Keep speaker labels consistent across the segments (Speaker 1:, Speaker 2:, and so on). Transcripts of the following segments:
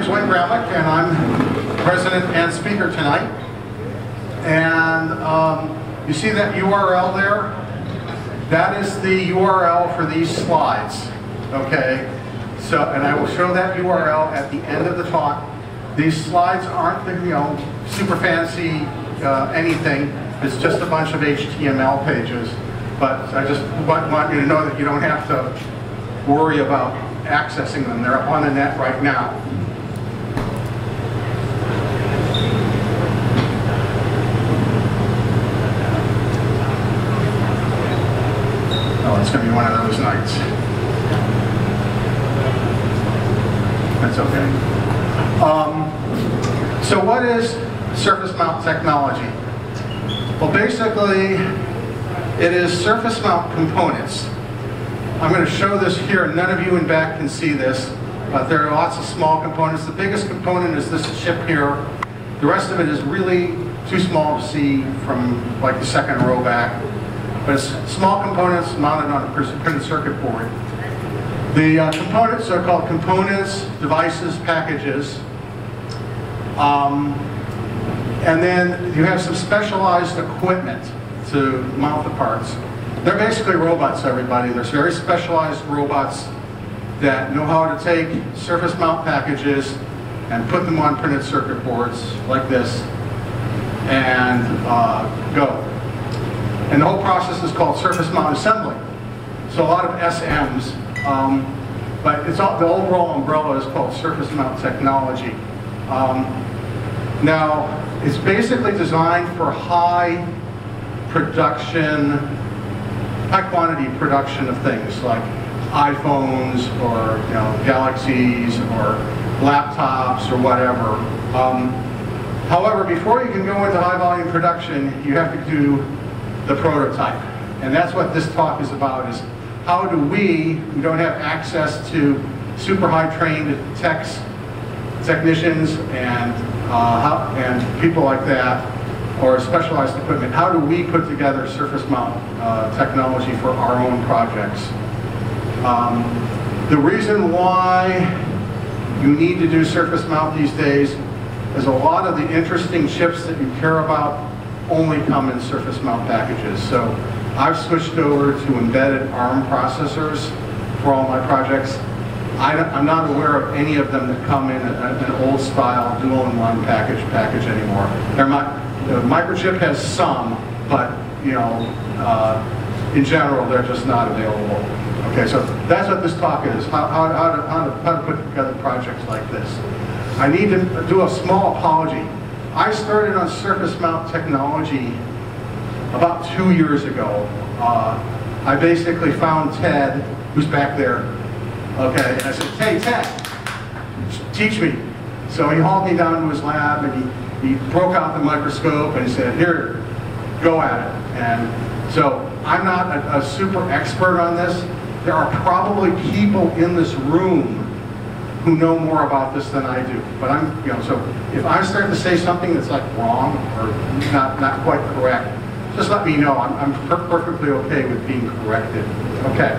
Speaker 1: is Wayne Gramlich, and I'm president and speaker tonight. And you see that URL there? That is the URL for these slides. Okay, so and I will show that URL at the end of the talk. These slides aren't the super fancy anything. It's just a bunch of HTML pages. But I just want you to know that you don't have to worry about accessing them. They're on the net right now. Oh, it's going to be one of those nights. That's okay. So what is surface mount technology? Well, basically, it is surface mount components. I'm going to show this here. None of you in back can see this, but there are lots of small components. The biggest component is this chip here. The rest of it is really too small to see from like the second row back. But it's small components mounted on a printed circuit board. The components are called components, devices, packages. And then you have some specialized equipment to mount the parts. They're basically robots, everybody. There's very specialized robots that know how to take surface mount packages and put them on printed circuit boards like this and go. And the whole process is called surface mount assembly. So a lot of SMs, but it's all, the overall umbrella is called surface mount technology. Now, it's basically designed for high production, high quantity production of things like iPhones or Galaxies or laptops or whatever. However, before you can go into high volume production, you have to do the prototype. And that's what this talk is about, is how do we, who don't have access to super high trained technicians and people like that, or specialized equipment, how do we put together surface mount technology for our own projects? The reason why you need to do surface mount these days is a lot of the interesting chips that you care about only come in surface mount packages. So I've switched over to embedded ARM processors for all my projects. I'm not aware of any of them that come in an old style dual-in-one package anymore. The microchip has some, but in general, they're just not available. Okay, so that's what this talk is: how to put together projects like this. I need to do a small apology. I started on surface mount technology about 2 years ago. I basically found Ted, who's back there. Okay, and I said, "Hey, Ted, teach me." So he hauled me down to his lab and he broke out the microscope and he said, "Here, go at it." And so I'm not a super expert on this. There are probably people in this room who know more about this than I do. But so if I start to say something that's like wrong or not quite correct, just let me know. I'm perfectly okay with being corrected. Okay.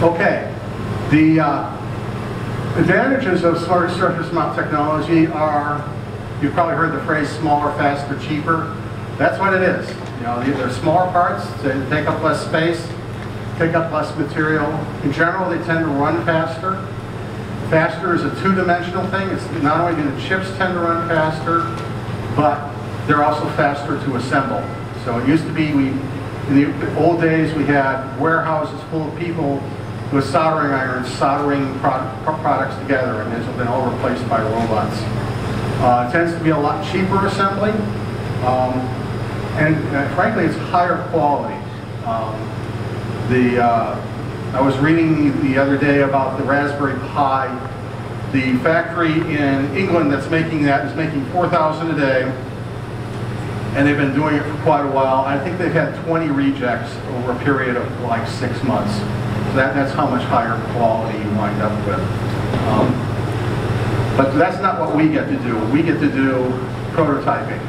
Speaker 1: Okay, the advantages of smart surface mount technology are, you've probably heard the phrase smaller, faster, cheaper. That's what it is. They're smaller parts, they take up less space, take up less material. In general, they tend to run faster. Faster is a two-dimensional thing. It's not only do the chips tend to run faster, but they're also faster to assemble. So it used to be, in the old days, we had warehouses full of people with soldering irons, soldering products together, and it's been all replaced by robots. It tends to be a lot cheaper assembly, and frankly, it's higher quality. I was reading the other day about the Raspberry Pi. The factory in England that's making that is making 4,000 a day, and they've been doing it for quite a while. I think they've had 20 rejects over a period of like 6 months. So that's how much higher quality you wind up with. But that's not what we get to do. We get to do prototyping.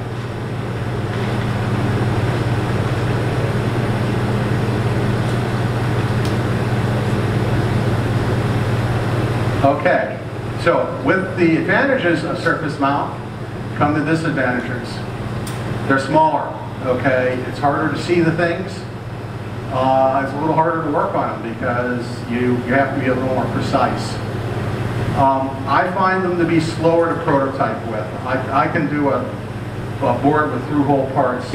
Speaker 1: Okay, so with the advantages of surface mount come the disadvantages. They're smaller, okay? It's harder to see the things. It's a little harder to work on them because you have to be a little more precise. I find them to be slower to prototype with. I can do a board with through-hole parts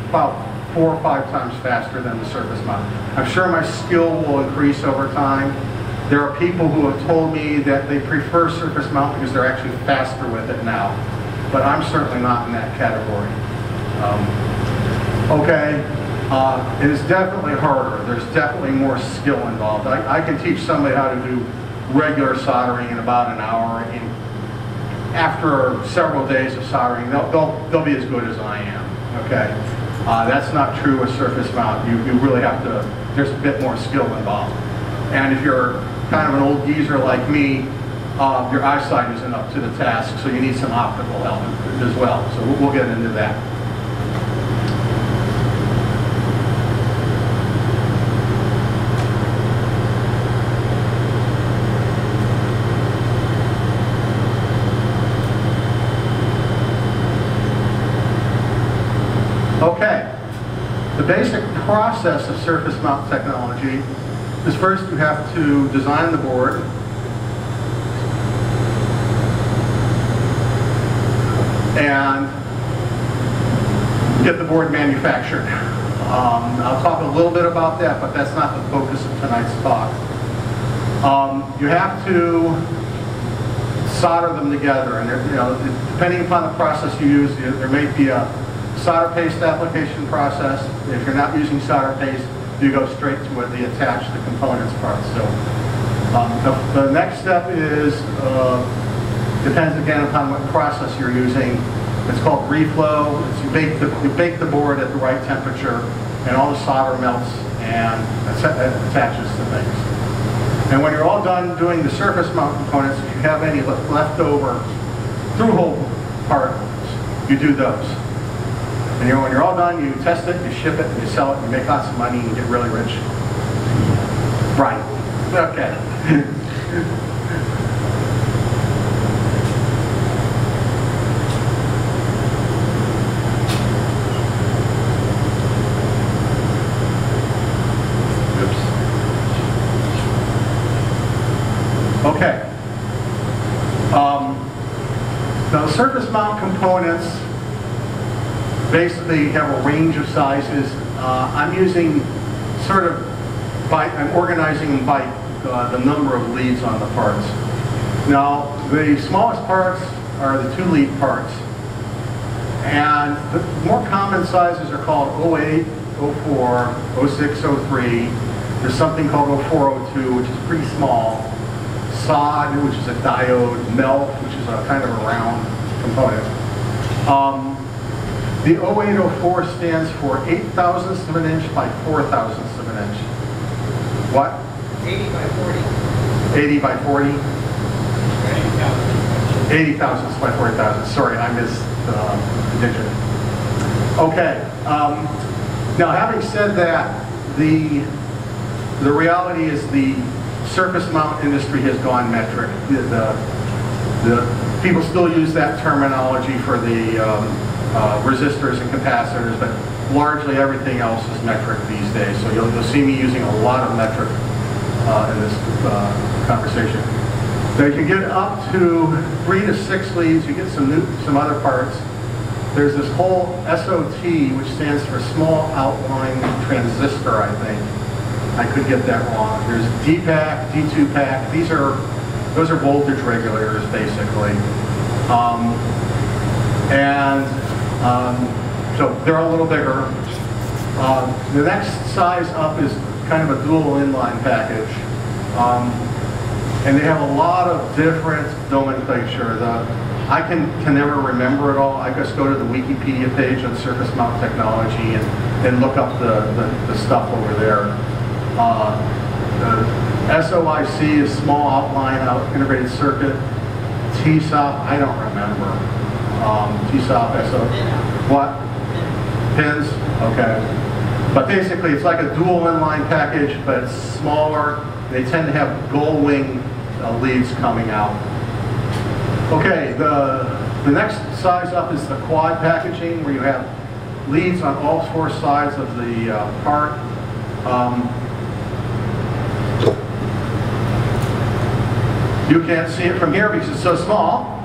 Speaker 1: about 4 or 5 times faster than the surface mount. I'm sure my skill will increase over time. There are people who have told me that they prefer surface mount because they're actually faster with it now. But I'm certainly not in that category. It is definitely harder. There's definitely more skill involved. I can teach somebody how to do regular soldering in about an hour. And after several days of soldering, they'll be as good as I am. Okay, that's not true with surface mount. You really have to. There's a bit more skill involved. And if you're kind of an old geezer like me, your eyesight isn't up to the task, so you need some optical help as well. So we'll get into that. Okay, the basic process of surface mount technology is first you have to design the board. And get the board manufactured. I'll talk a little bit about that, but that's not the focus of tonight's talk. You have to solder them together, and depending upon the process you use, there may be a solder paste application process. If you're not using solder paste, you go straight to the attach the components part. So the next step is, depends again upon what process you're using. It's called reflow. You bake the board at the right temperature, and all the solder melts and attaches to things. And when you're all done doing the surface mount components, if you have any leftover through-hole parts, you do those. And when you're all done, you test it, you ship it, and you sell it, and you make lots of money, and you get really rich. Right. Okay. Okay. Now the surface mount components basically have a range of sizes. I'm using I'm organizing them by the number of leads on the parts. Now the smallest parts are the 2 lead parts. And the more common sizes are called 08, 04, 06, 03. There's something called 04, 02, which is pretty small. SOD, which is a diode, MELT, which is a kind of a round component. The 0804 stands for 8 thousandths of an inch by 4 thousandths of an inch. What?
Speaker 2: 80 by 40.
Speaker 1: 80 by 40? 80 thousandths by 40 thousandths. Sorry, I missed the digit. Okay. Now, having said that, the reality is the surface mount industry has gone metric. The people still use that terminology for the resistors and capacitors, but largely everything else is metric these days. So you'll see me using a lot of metric in this conversation. So you can get up to 3 to 6 leads. You get some other parts. There's this whole SOT, which stands for small outline transistor, I think. I could get that wrong. There's D-pack, D2-pack. Those are voltage regulators, basically. So they're a little bigger. The next size up is kind of a dual inline package. And they have a lot of different nomenclature. I can never remember it all. I just go to the Wikipedia page on surface mount technology and look up the stuff over there. The SOIC is small outline integrated circuit. TSOP, I don't remember. TSOP, SO, what? Pins? Okay. But basically it's like a dual inline package, but it's smaller. They tend to have gull wing leads coming out. Okay, the next size up is the quad packaging, where you have leads on all four sides of the part. You can't see it from here because it's so small.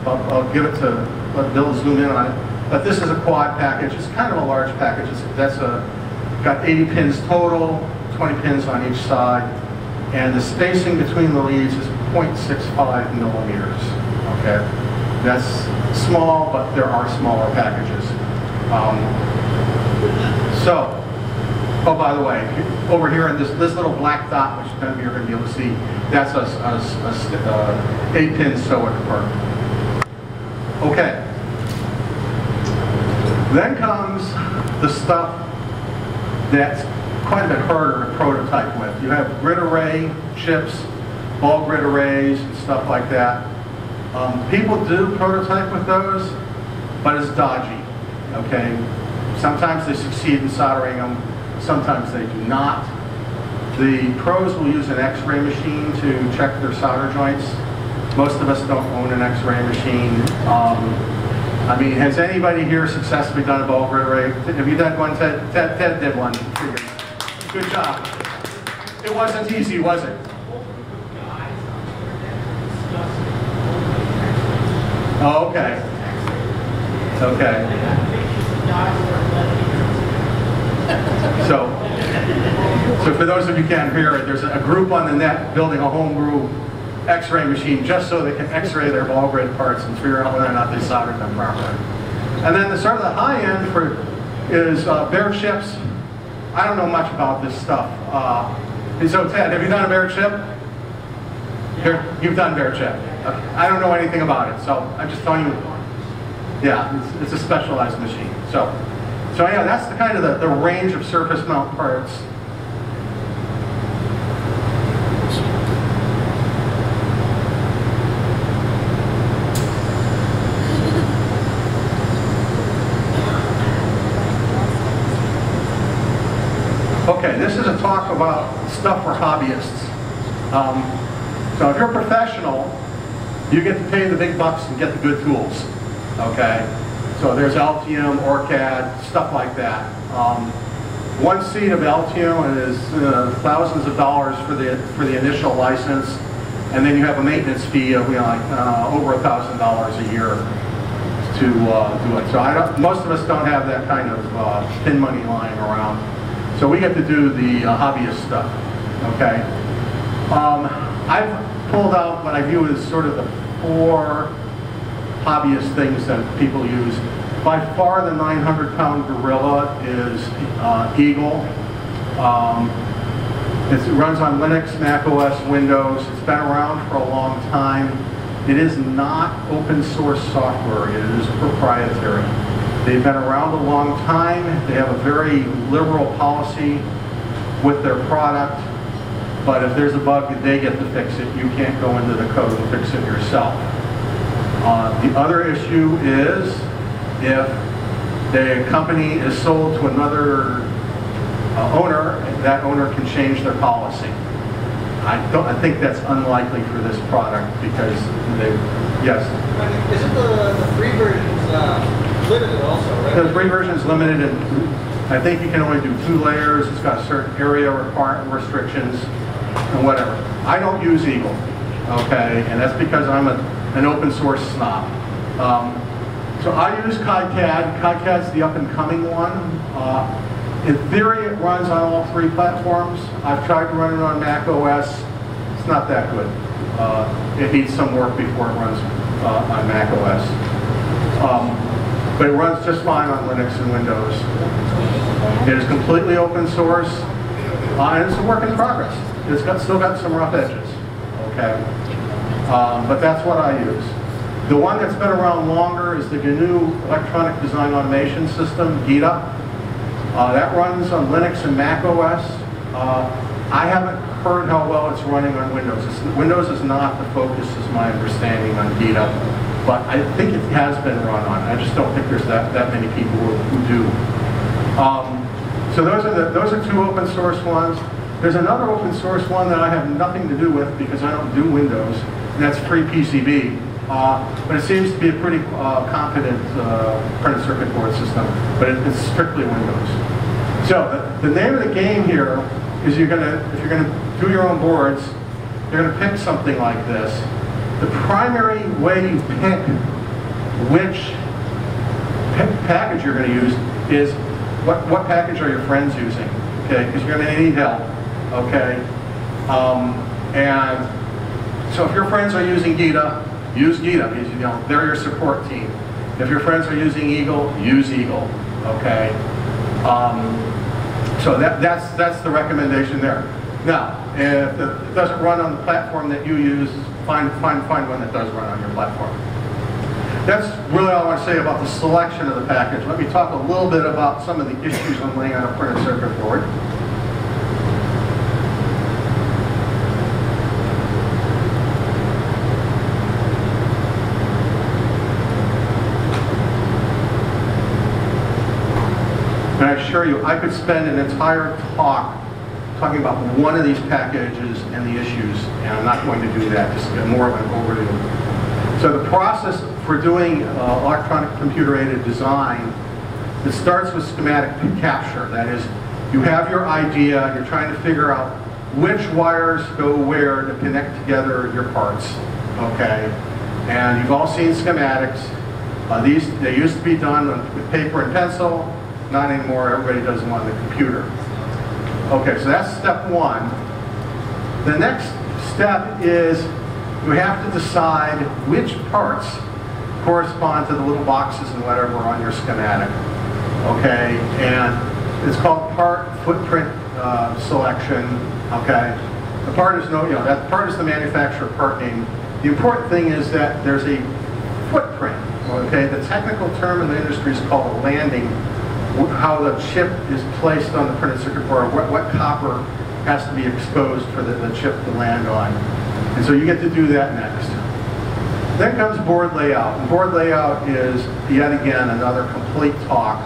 Speaker 1: I'll give it to, let Bill zoom in on it. But this is a quad package. It's kind of a large package. Got 80 pins total, 20 pins on each side. And the spacing between the leads is 0.65 millimeters. Okay, that's small, but there are smaller packages. Oh, by the way, over here in this little black dot, which none of you are going to be able to see, that's a 8-pin SOIC part. Okay. Then comes the stuff that's quite a bit harder to prototype with. You have grid array chips, ball grid arrays, and stuff like that. People do prototype with those, but it's dodgy. Okay. Sometimes they succeed in soldering them. Sometimes they do not. The pros will use an X-ray machine to check their solder joints. Most of us don't own an X-ray machine. I mean, has anybody here successfully done a ball grid array? Have you done one, Ted? Ted did one. Good job. It wasn't easy, was it? Oh, okay. Okay. So for those of you who can't hear it, there's a group on the net building a homebrew X-ray machine just so they can X-ray their ball grid parts and figure out whether or not they soldered them properly. And then the sort of the high end is bare chips. I don't know much about this stuff. So Ted, have you done a bare chip? Here, you've done bare chip. I don't know anything about it, so I'm just telling you. Yeah, it's a specialized machine. So yeah, that's the kind of the range of surface mount parts. Okay, this is a talk about stuff for hobbyists. So if you're a professional, you get to pay the big bucks and get the good tools. Okay, so there's Altium, OrCAD, stuff like that. One seat of Altium is thousands of dollars for the initial license, and then you have a maintenance fee of over $1,000 a year to do it. So most of us don't have that kind of pin money lying around. So we get to do the hobbyist stuff. Okay, I've pulled out what I view as sort of the 4 hobbyist things that people use. By far the 900-pound gorilla is Eagle. It runs on Linux, Mac OS, Windows. It's been around for a long time. It is not open source software. It is proprietary. They've been around a long time. They have a very liberal policy with their product. But if there's a bug, they get to fix it. You can't go into the code and fix it yourself. The other issue is if the company is sold to another owner, that owner can change their policy. I think that's unlikely for this product because they, yes?
Speaker 2: Isn't the free versions limited also, right?
Speaker 1: The free version is limited, and I think you can only do 2 layers. It's got certain area restrictions and whatever. I don't use Eagle, okay, and that's because I'm an open source snob. So I use KiCad. KiCad's the up-and-coming one. In theory, it runs on all 3 platforms. I've tried to run it on Mac OS. It's not that good. It needs some work before it runs on Mac OS. But it runs just fine on Linux and Windows. It is completely open source, and it's a work in progress. It's still got some rough edges, okay? But that's what I use. The one that's been around longer is the GNU Electronic Design Automation System, GITA. That runs on Linux and Mac OS. I haven't heard how well it's running on Windows. Windows is not the focus, is my understanding, on Gita, but I think it has been run on. I just don't think there's that many people who do. So those are two open source ones. There's another open source one that I have nothing to do with because I don't do Windows, and that's FreePCB. But it seems to be a pretty competent printed circuit board system, but it's strictly Windows. So the name of the game here is if you're gonna do your own boards, you're gonna pick something like this. The primary way you pick which package you're gonna use is what package are your friends using, okay? Because you're gonna need help, okay? And so if your friends are using Gita, use Gita because they're your support team. If your friends are using Eagle, use Eagle, okay? So that's the recommendation there. Now, if it doesn't run on the platform that you use, find one that does run on your platform. That's really all I want to say about the selection of the package. Let me talk a little bit about some of the issues I'm laying on a printed circuit board. And I assure you, I could spend an entire talk talking about one of these packages and the issues, and I'm not going to do that, just to get more of an overview. So the process for doing electronic computer-aided design, it starts with schematic capture. That is, you have your idea, you're trying to figure out which wires go where to connect together your parts, okay? And you've all seen schematics. They used to be done with paper and pencil. Not anymore, everybody does them on the computer. Okay, so that's step one. The next step is you have to decide which parts correspond to the little boxes and whatever on your schematic. Okay, and it's called part footprint selection. Okay, the part is that part is the manufacturer part name. The important thing is that there's a footprint. Okay, the technical term in the industry is called a landing. How the chip is placed on the printed circuit board, what copper has to be exposed for the chip to land on. And so you get to do that next. Then comes board layout. And board layout is, yet again, another complete talk.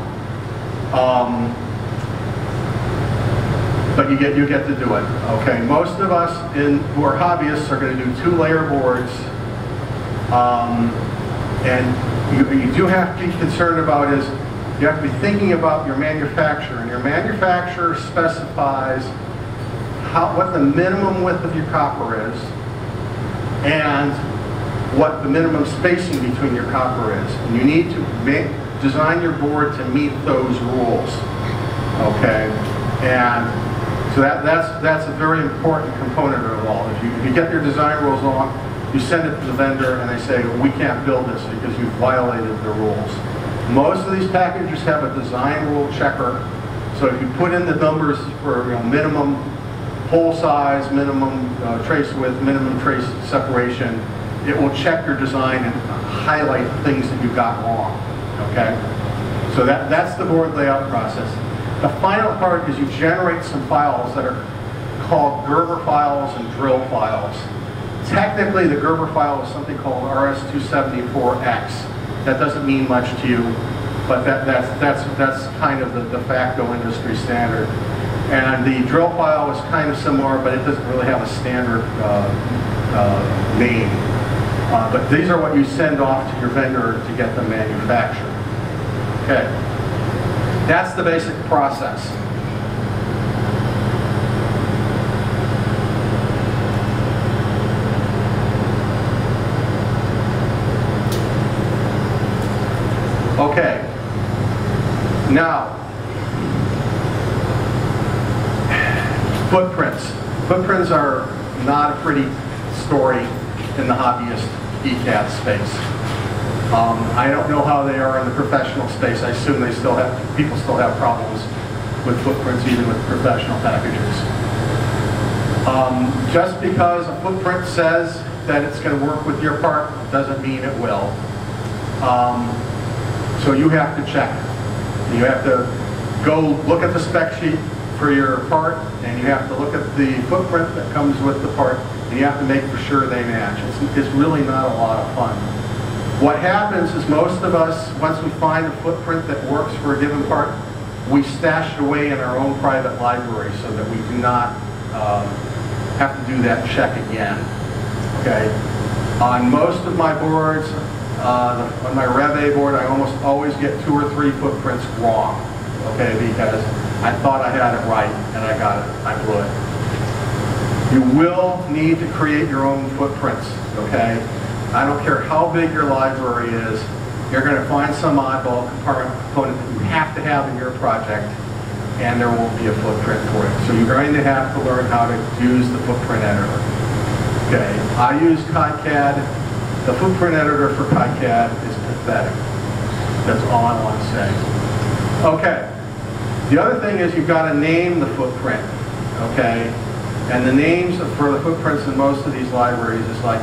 Speaker 1: But you get to do it. Okay, most of us who are hobbyists are going to do 2-layer boards. And you do have to be concerned about is, you have to be thinking about your manufacturer, and your manufacturer specifies what the minimum width of your copper is and what the minimum spacing between your copper is. And you need to design your board to meet those rules, okay? And so that's a very important component of it all. If you get your design rules wrong, you send it to the vendor and they say, we can't build this because you've violated the rules. Most of these packages have a design rule checker. So if you put in the numbers for minimum hole size, minimum trace width, minimum trace separation, it will check your design and highlight things that you got wrong. Okay? So that's the board layout process. The final part is you generate some files that are called Gerber files and drill files. Technically, the Gerber file is something called RS-274X. That doesn't mean much to you, but that's kind of the de facto industry standard. And the drill file is kind of similar, but it doesn't really have a standard name. But these are what you send off to your vendor to get them manufactured. Okay, that's the basic process. Okay, now, footprints. Footprints are not a pretty story in the hobbyist ECAD space. I don't know how they are in the professional space. I assume people still have problems with footprints even with professional packages. Just because a footprint says that it's going to work with your part doesn't mean it will. So you have to check. You have to go look at the spec sheet for your part, and you have to look at the footprint that comes with the part, and you have to make for sure they match. It's really not a lot of fun. What happens is most of us, once we find a footprint that works for a given part, we stash it away in our own private library so that we do not have to do that check again. Okay. On most of my boards, on my Rev A board, I almost always get 2 or 3 footprints wrong. Okay, because I thought I had it right and I got it. I blew it. You will need to create your own footprints. Okay. I don't care how big your library is. You're going to find some oddball component that you have to have in your project, and there won't be a footprint for it. So you're going to have to learn how to use the footprint editor. Okay, I use KiCad. The footprint editor for KiCad is pathetic. That's all I want to say. Okay, the other thing is you've got to name the footprint. Okay, and the names for the footprints in most of these libraries is like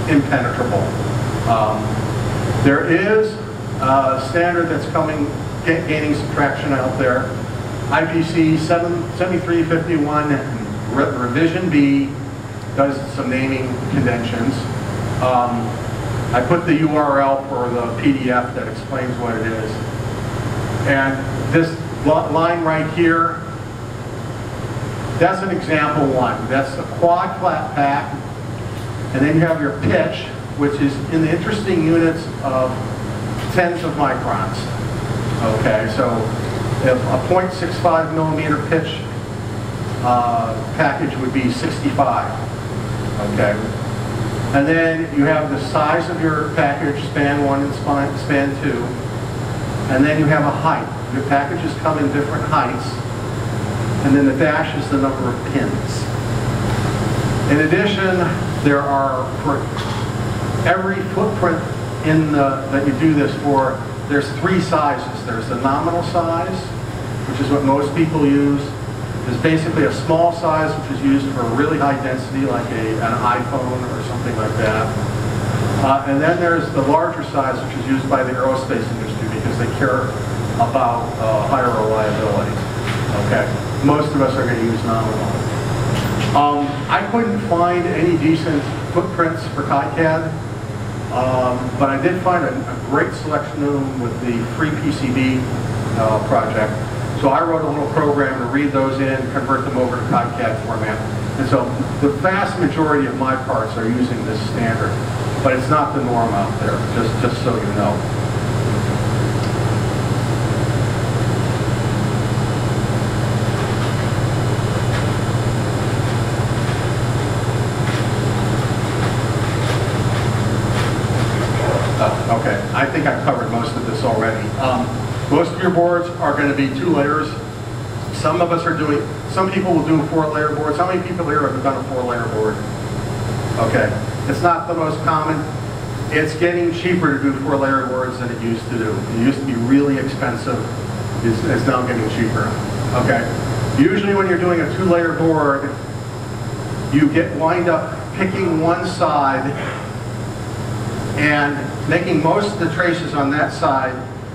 Speaker 1: impenetrable. There is a standard that's gaining some traction out there. IPC 7351 Revision B does some naming conventions. I put the URL for the PDF that explains what it is. And this line right here, that's an example one. That's a quad flat pack. And then you have your pitch, which is in the interesting units of tens of microns. Okay, so if a 0.65 millimeter pitch package would be 65. Okay, and then you have the size of your package, span 1 and span 2, and then you have a height. Your packages come in different heights, and then the dash is the number of pins. In addition, there are, for every footprint that you do this for, there's 3 sizes. There's the nominal size, which is what most people use. There's basically a small size, which is used for really high density, like an iPhone or something like that. And then there's the larger size, which is used by the aerospace industry because they care about higher reliability. Okay, most of us are going to use nominal. I couldn't find any decent footprints for KiCad, but I did find a great selection of them with the free PCB project. So I wrote a little program to read those in, convert them over to KiCad format. And so the vast majority of my parts are using this standard, but it's not the norm out there, just so you know. Okay, I think I've covered most of this already. Most of your boards are going to be 2 layers. Some of us are doing, some people will do 4-layer boards. How many people here have done a 4-layer board? Okay, it's not the most common. It's getting cheaper to do 4-layer boards than it used to do. It used to be really expensive. It's now getting cheaper. Okay, usually when you're doing a 2-layer board, you wind up picking one side and making most of the traces on that side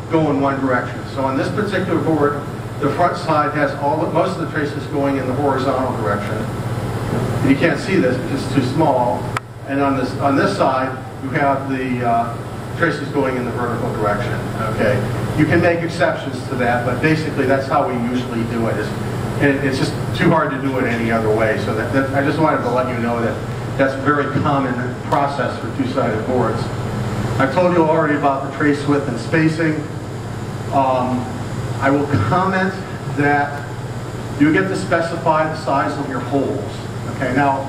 Speaker 1: go in one direction. So on this particular board, the front side has most of the traces going in the horizontal direction. And you can't see this because it's too small. And on this side, you have the traces going in the vertical direction. Okay, you can make exceptions to that, but basically that's how we usually do it. And it's just too hard to do it any other way. So I just wanted to let you know that that's a very common process for 2-sided boards. I've told you already about the trace width and spacing. I will comment that you get to specify the size of your holes. Okay, now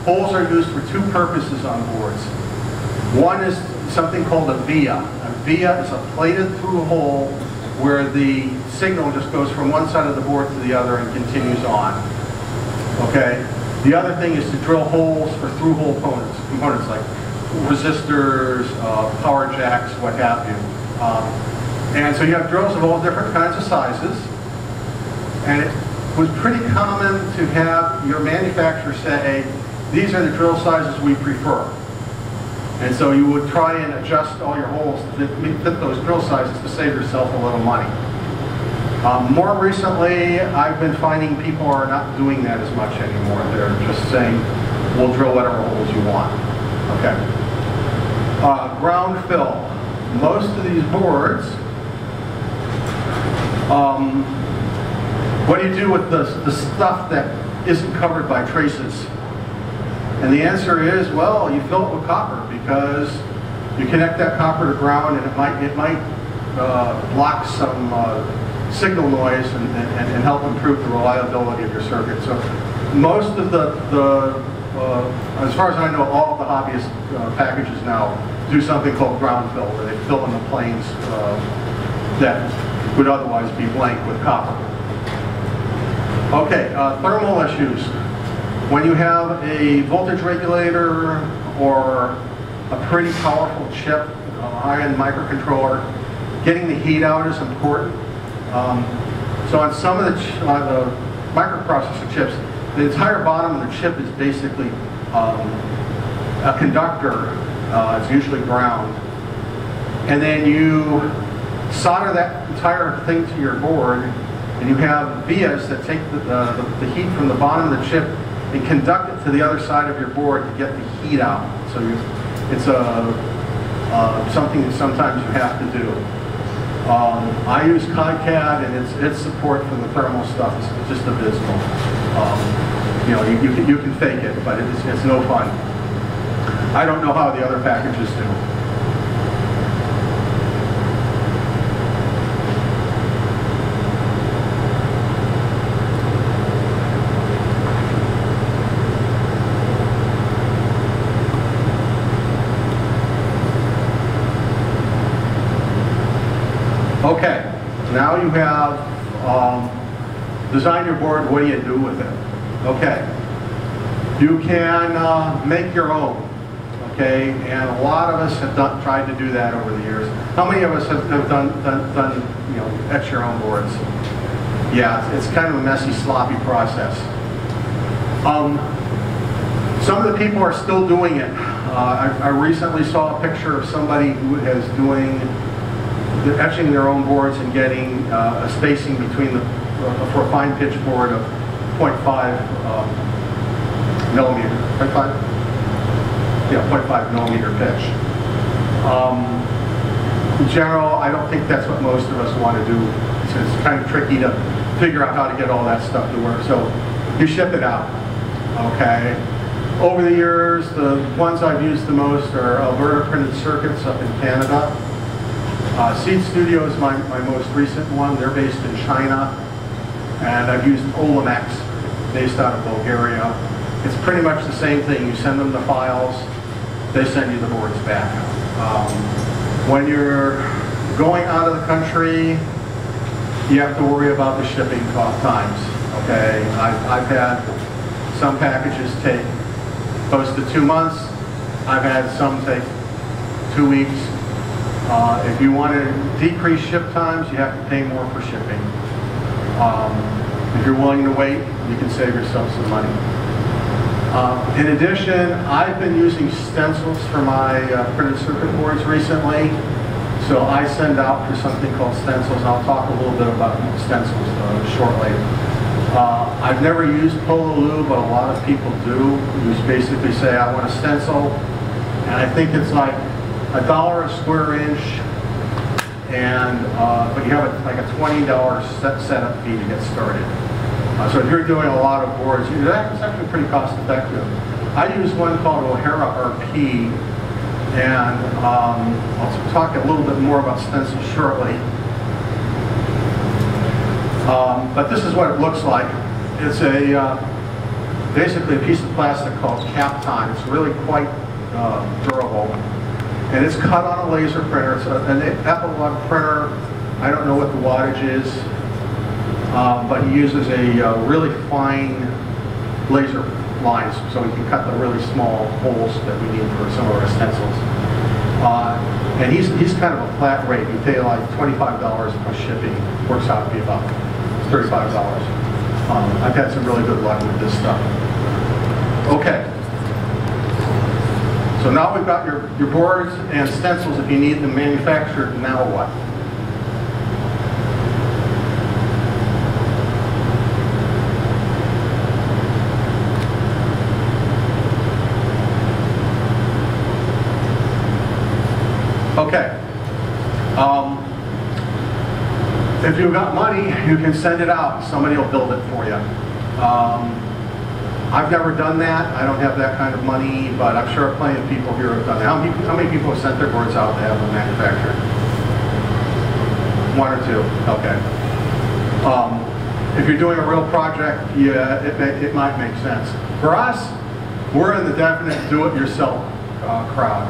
Speaker 1: holes are used for 2 purposes on boards. One is something called a via. A via is a plated through hole where the signal just goes from one side of the board to the other and continues on. Okay. The other thing is to drill holes for through-hole components like resistors, power jacks, what have you. And so you have drills of all different kinds of sizes. And it was pretty common to have your manufacturer say, these are the drill sizes we prefer. And so you would try and adjust all your holes to fit those drill sizes to save yourself a little money. More recently, I've been finding people are not doing that as much anymore. They're just saying, we'll drill whatever holes you want. Okay. Ground fill. Most of these boards, what do you do with the stuff that isn't covered by traces? And the answer is, well, you fill it with copper, because you connect that copper to ground and it might block some signal noise and help improve the reliability of your circuit. So most of as far as I know, all of the hobbyist packages now do something called ground fill, where they fill in the planes that would otherwise be blank with copper. Okay, thermal issues. When you have a voltage regulator or a pretty powerful chip, a high-end microcontroller, getting the heat out is important. So on some of the microprocessor chips, the entire bottom of the chip is basically a conductor. It's usually ground. And then you solder that entire thing to your board, and you have vias that take the heat from the bottom of the chip and conduct it to the other side of your board to get the heat out. So it's something that sometimes you have to do. I use KiCad, and its support for the thermal stuff is just abysmal. You know, you can fake it, but it's no fun. I don't know how the other packages do. Okay, now you have designed your board. What do you do with it? Okay, you can make your own. Okay, and a lot of us have tried to do that over the years. How many of us have done you know, etch your own boards? Yeah, it's kind of a messy, sloppy process. Some of the people are still doing it. I recently saw a picture of somebody who is etching their own boards and getting a spacing between for a fine pitch board of 0.5 millimeter. 0.5? Yeah, 0.5 millimeter pitch. In general, I don't think that's what most of us want to do. It's kind of tricky to figure out how to get all that stuff to work. So you ship it out, okay? Over the years, the ones I've used the most are Alberta Printed Circuits up in Canada. Seed Studio is my most recent one. They're based in China. And I've used Olamex, based out of Bulgaria. It's pretty much the same thing. You send them the files, they send you the boards back. When you're going out of the country, you have to worry about the shipping times. Okay, I've had some packages take close to 2 months. I've had some take 2 weeks. If you want to decrease ship times, you have to pay more for shipping. If you're willing to wait, you can save yourself some money. In addition, I've been using stencils for my printed circuit boards recently. So I send out for something called stencils. I'll talk a little bit about stencils shortly. I've never used Pololu, but a lot of people do. You just basically say, I want a stencil, and I think it's like $1 a square inch, and but you have like a $20 setup fee to get started. So if you're doing a lot of boards, it's actually pretty cost effective. I use one called O'Hara RP, and I'll talk a little bit more about stencils shortly. But this is what it looks like. It's basically a piece of plastic called Kapton. It's really quite durable. And it's cut on a laser printer. It's an Epilog printer. I don't know what the wattage is, but he uses a really fine laser lines so we can cut the really small holes that we need for some of our stencils. And he's kind of a flat rate. You pay like $25 plus shipping. Works out to be about $35. I've had some really good luck with this stuff. Okay. So now we've got your boards and stencils if you need them manufactured. Now what? Okay. If you've got money, you can send it out. Somebody will build it for you. I've never done that. I don't have that kind of money, but I'm sure plenty of people here have done that. How many people have sent their boards out to have them manufactured? One or two. Okay. If you're doing a real project, yeah, it might make sense. For us, we're in the definite do-it-yourself crowd.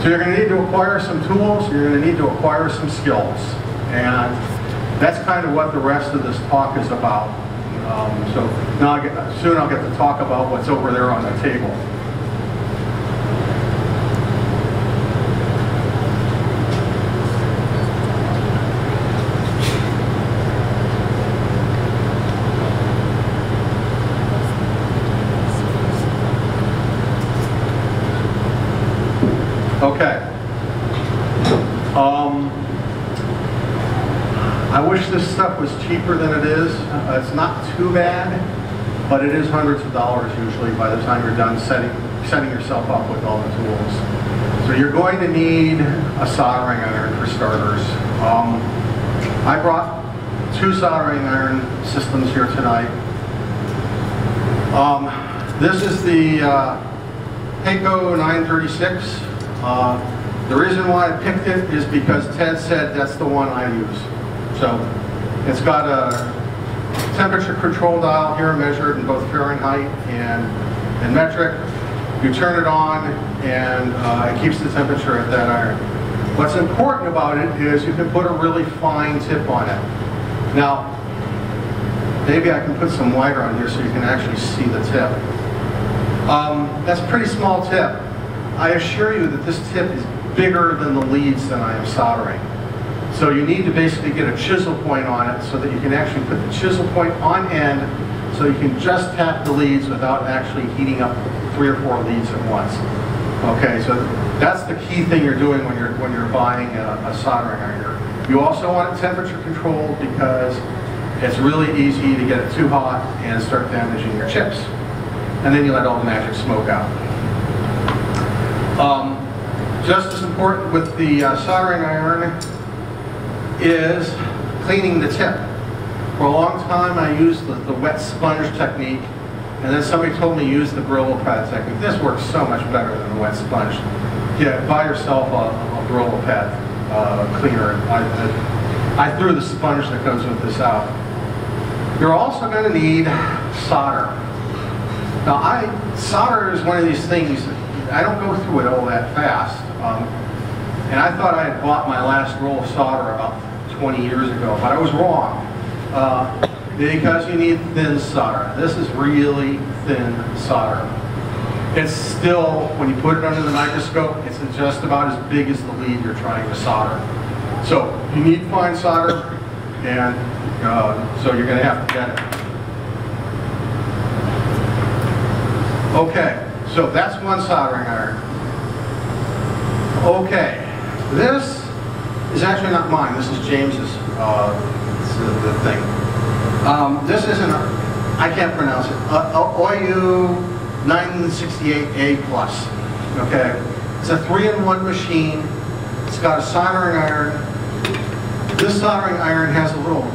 Speaker 1: So you're going to need to acquire some tools. You're going to need to acquire some skills, and that's kind of what the rest of this talk is about. So now soon I'll get to talk about what's over there on the table. Okay. I wish this stuff was cheaper than it is. It's not too bad, but it is hundreds of dollars usually by the time you're done setting yourself up with all the tools. So you're going to need a soldering iron for starters. I brought 2 soldering iron systems here tonight. This is the Heiko 936. The reason why I picked it is because Ted said that's the one I use. So it's got a temperature control dial here measured in both Fahrenheit and metric. You turn it on and it keeps the temperature at that iron. What's important about it is you can put a really fine tip on it. Now, maybe I can put some wider on here so you can actually see the tip. That's a pretty small tip. I assure you that this tip is bigger than the leads that I am soldering. So you need to basically get a chisel point on it so that you can actually put the chisel point on end so you can just tap the leads without actually heating up 3 or 4 leads at once. Okay, so that's the key thing you're doing when you're buying a soldering iron. You also want it temperature controlled because it's really easy to get it too hot and start damaging your chips. And then you let all the magic smoke out. Just as important with the soldering iron is cleaning the tip. For a long time I used the wet sponge technique, and then somebody told me use the Brillo pad technique. This works so much better than the wet sponge. Yeah, buy yourself a Brillo pad cleaner. I threw the sponge that goes with this out. You're also going to need solder. Now solder is one of these things, I don't go through it all that fast. And I thought I had bought my last roll of solder about 20 years ago, but I was wrong. Because you need thin solder. This is really thin solder. It's still, when you put it under the microscope, it's just about as big as the lead you're trying to solder. So you need fine solder, and so you're going to have to get it. Okay, so that's one soldering iron. Okay, this is actually not mine. This is James's the thing. This isn't, I can't pronounce it, OU 968A plus. Okay, it's a 3-in-1 machine. It's got a soldering iron. This soldering iron has a little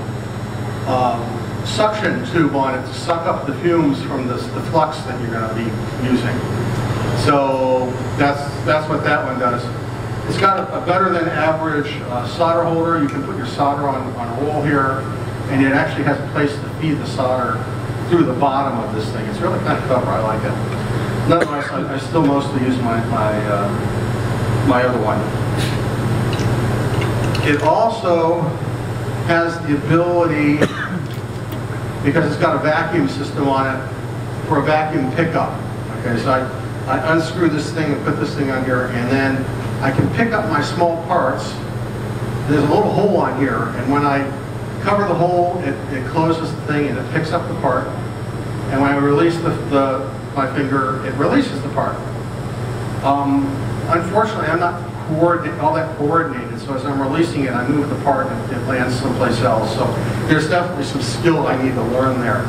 Speaker 1: suction tube on it to suck up the fumes from the flux that you're going to be using. So that's what that one does. It's got a better than average solder holder. You can put your solder on a roll here, and it actually has a place to feed the solder through the bottom of this thing. It's really kind of clever. I like it. Nonetheless, I still mostly use my other one. It also has the ability, because it's got a vacuum system on it, for a vacuum pickup. Okay, so I unscrew this thing and put this thing on here, and then I can pick up my small parts. There's a little hole on here, and when I cover the hole, it closes the thing and it picks up the part. And when I release my finger, it releases the part. Unfortunately, I'm not all that coordinated, so as I'm releasing it, I move the part and it lands someplace else. So there's definitely some skill I need to learn there.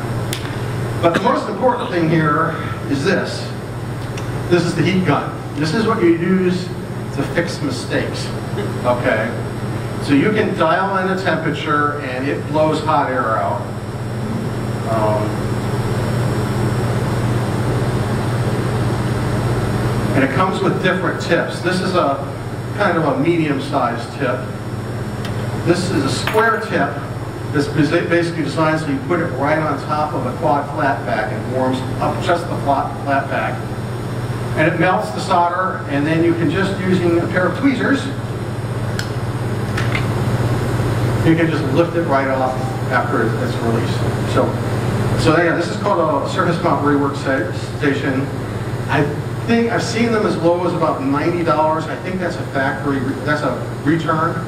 Speaker 1: But the most important thing here is this. This is the heat gun. This is what you use to fix mistakes, okay? So you can dial in the temperature and it blows hot air out. And it comes with different tips. This is a kind of a medium-sized tip. This is a square tip that's basically designed so you put it right on top of a quad flat pack and warms up just the flat pack. And it melts the solder, and then you can just, using a pair of tweezers, you can just lift it right off after it's released. So yeah, this is called a surface mount rework station. I think I've seen them as low as about $90. I think that's a factory, that's a return.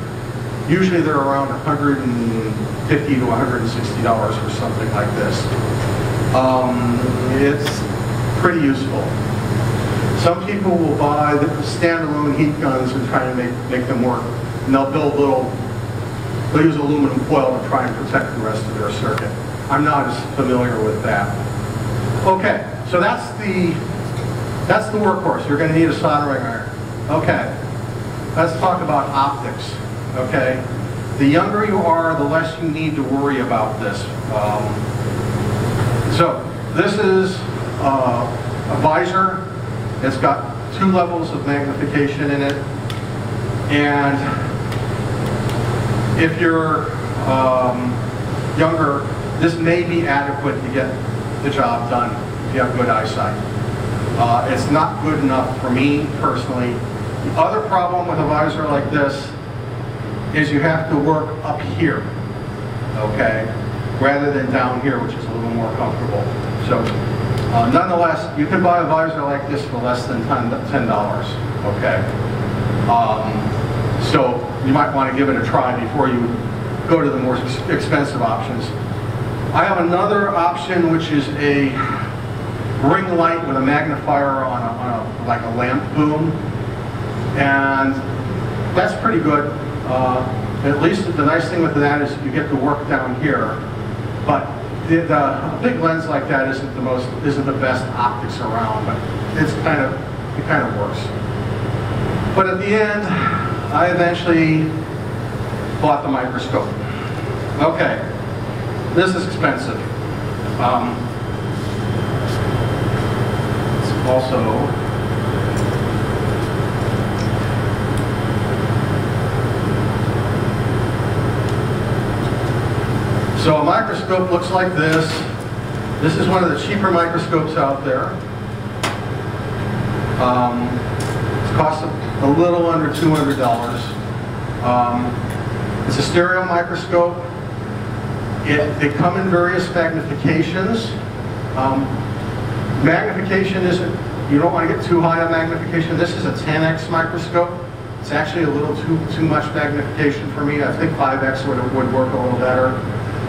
Speaker 1: Usually they're around $150 to $160 for something like this. It's pretty useful. Some people will buy the standalone heat guns and try to make them work. And they'll build they'll use aluminum foil to try and protect the rest of their circuit. I'm not as familiar with that. Okay, so that's the workhorse. You're going to need a soldering iron. Okay, let's talk about optics. Okay, the younger you are, the less you need to worry about this. So this is a visor. It's got 2 levels of magnification in it, and if you're younger, this may be adequate to get the job done if you have good eyesight. It's not good enough for me personally. The other problem with a visor like this is you have to work up here, okay, rather than down here, which is a little more comfortable. So nonetheless, you can buy a visor like this for less than $10, okay? So you might want to give it a try before you go to the more expensive options. I have another option, which is a ring light with a magnifier on like a lamp boom, and that's pretty good. At least the nice thing with that is you get to work down here, but a big lens like that isn't the best optics around, but it kind of works. But at the end, I eventually bought the microscope. Okay, this is expensive. It's also so a microscope looks like this. This is one of the cheaper microscopes out there. It costs a little under $200. It's a stereo microscope. They come in various magnifications. Magnification isn't, you don't want to get too high on magnification. This is a 10x microscope. It's actually a little too much magnification for me. I think 5x would work a little better.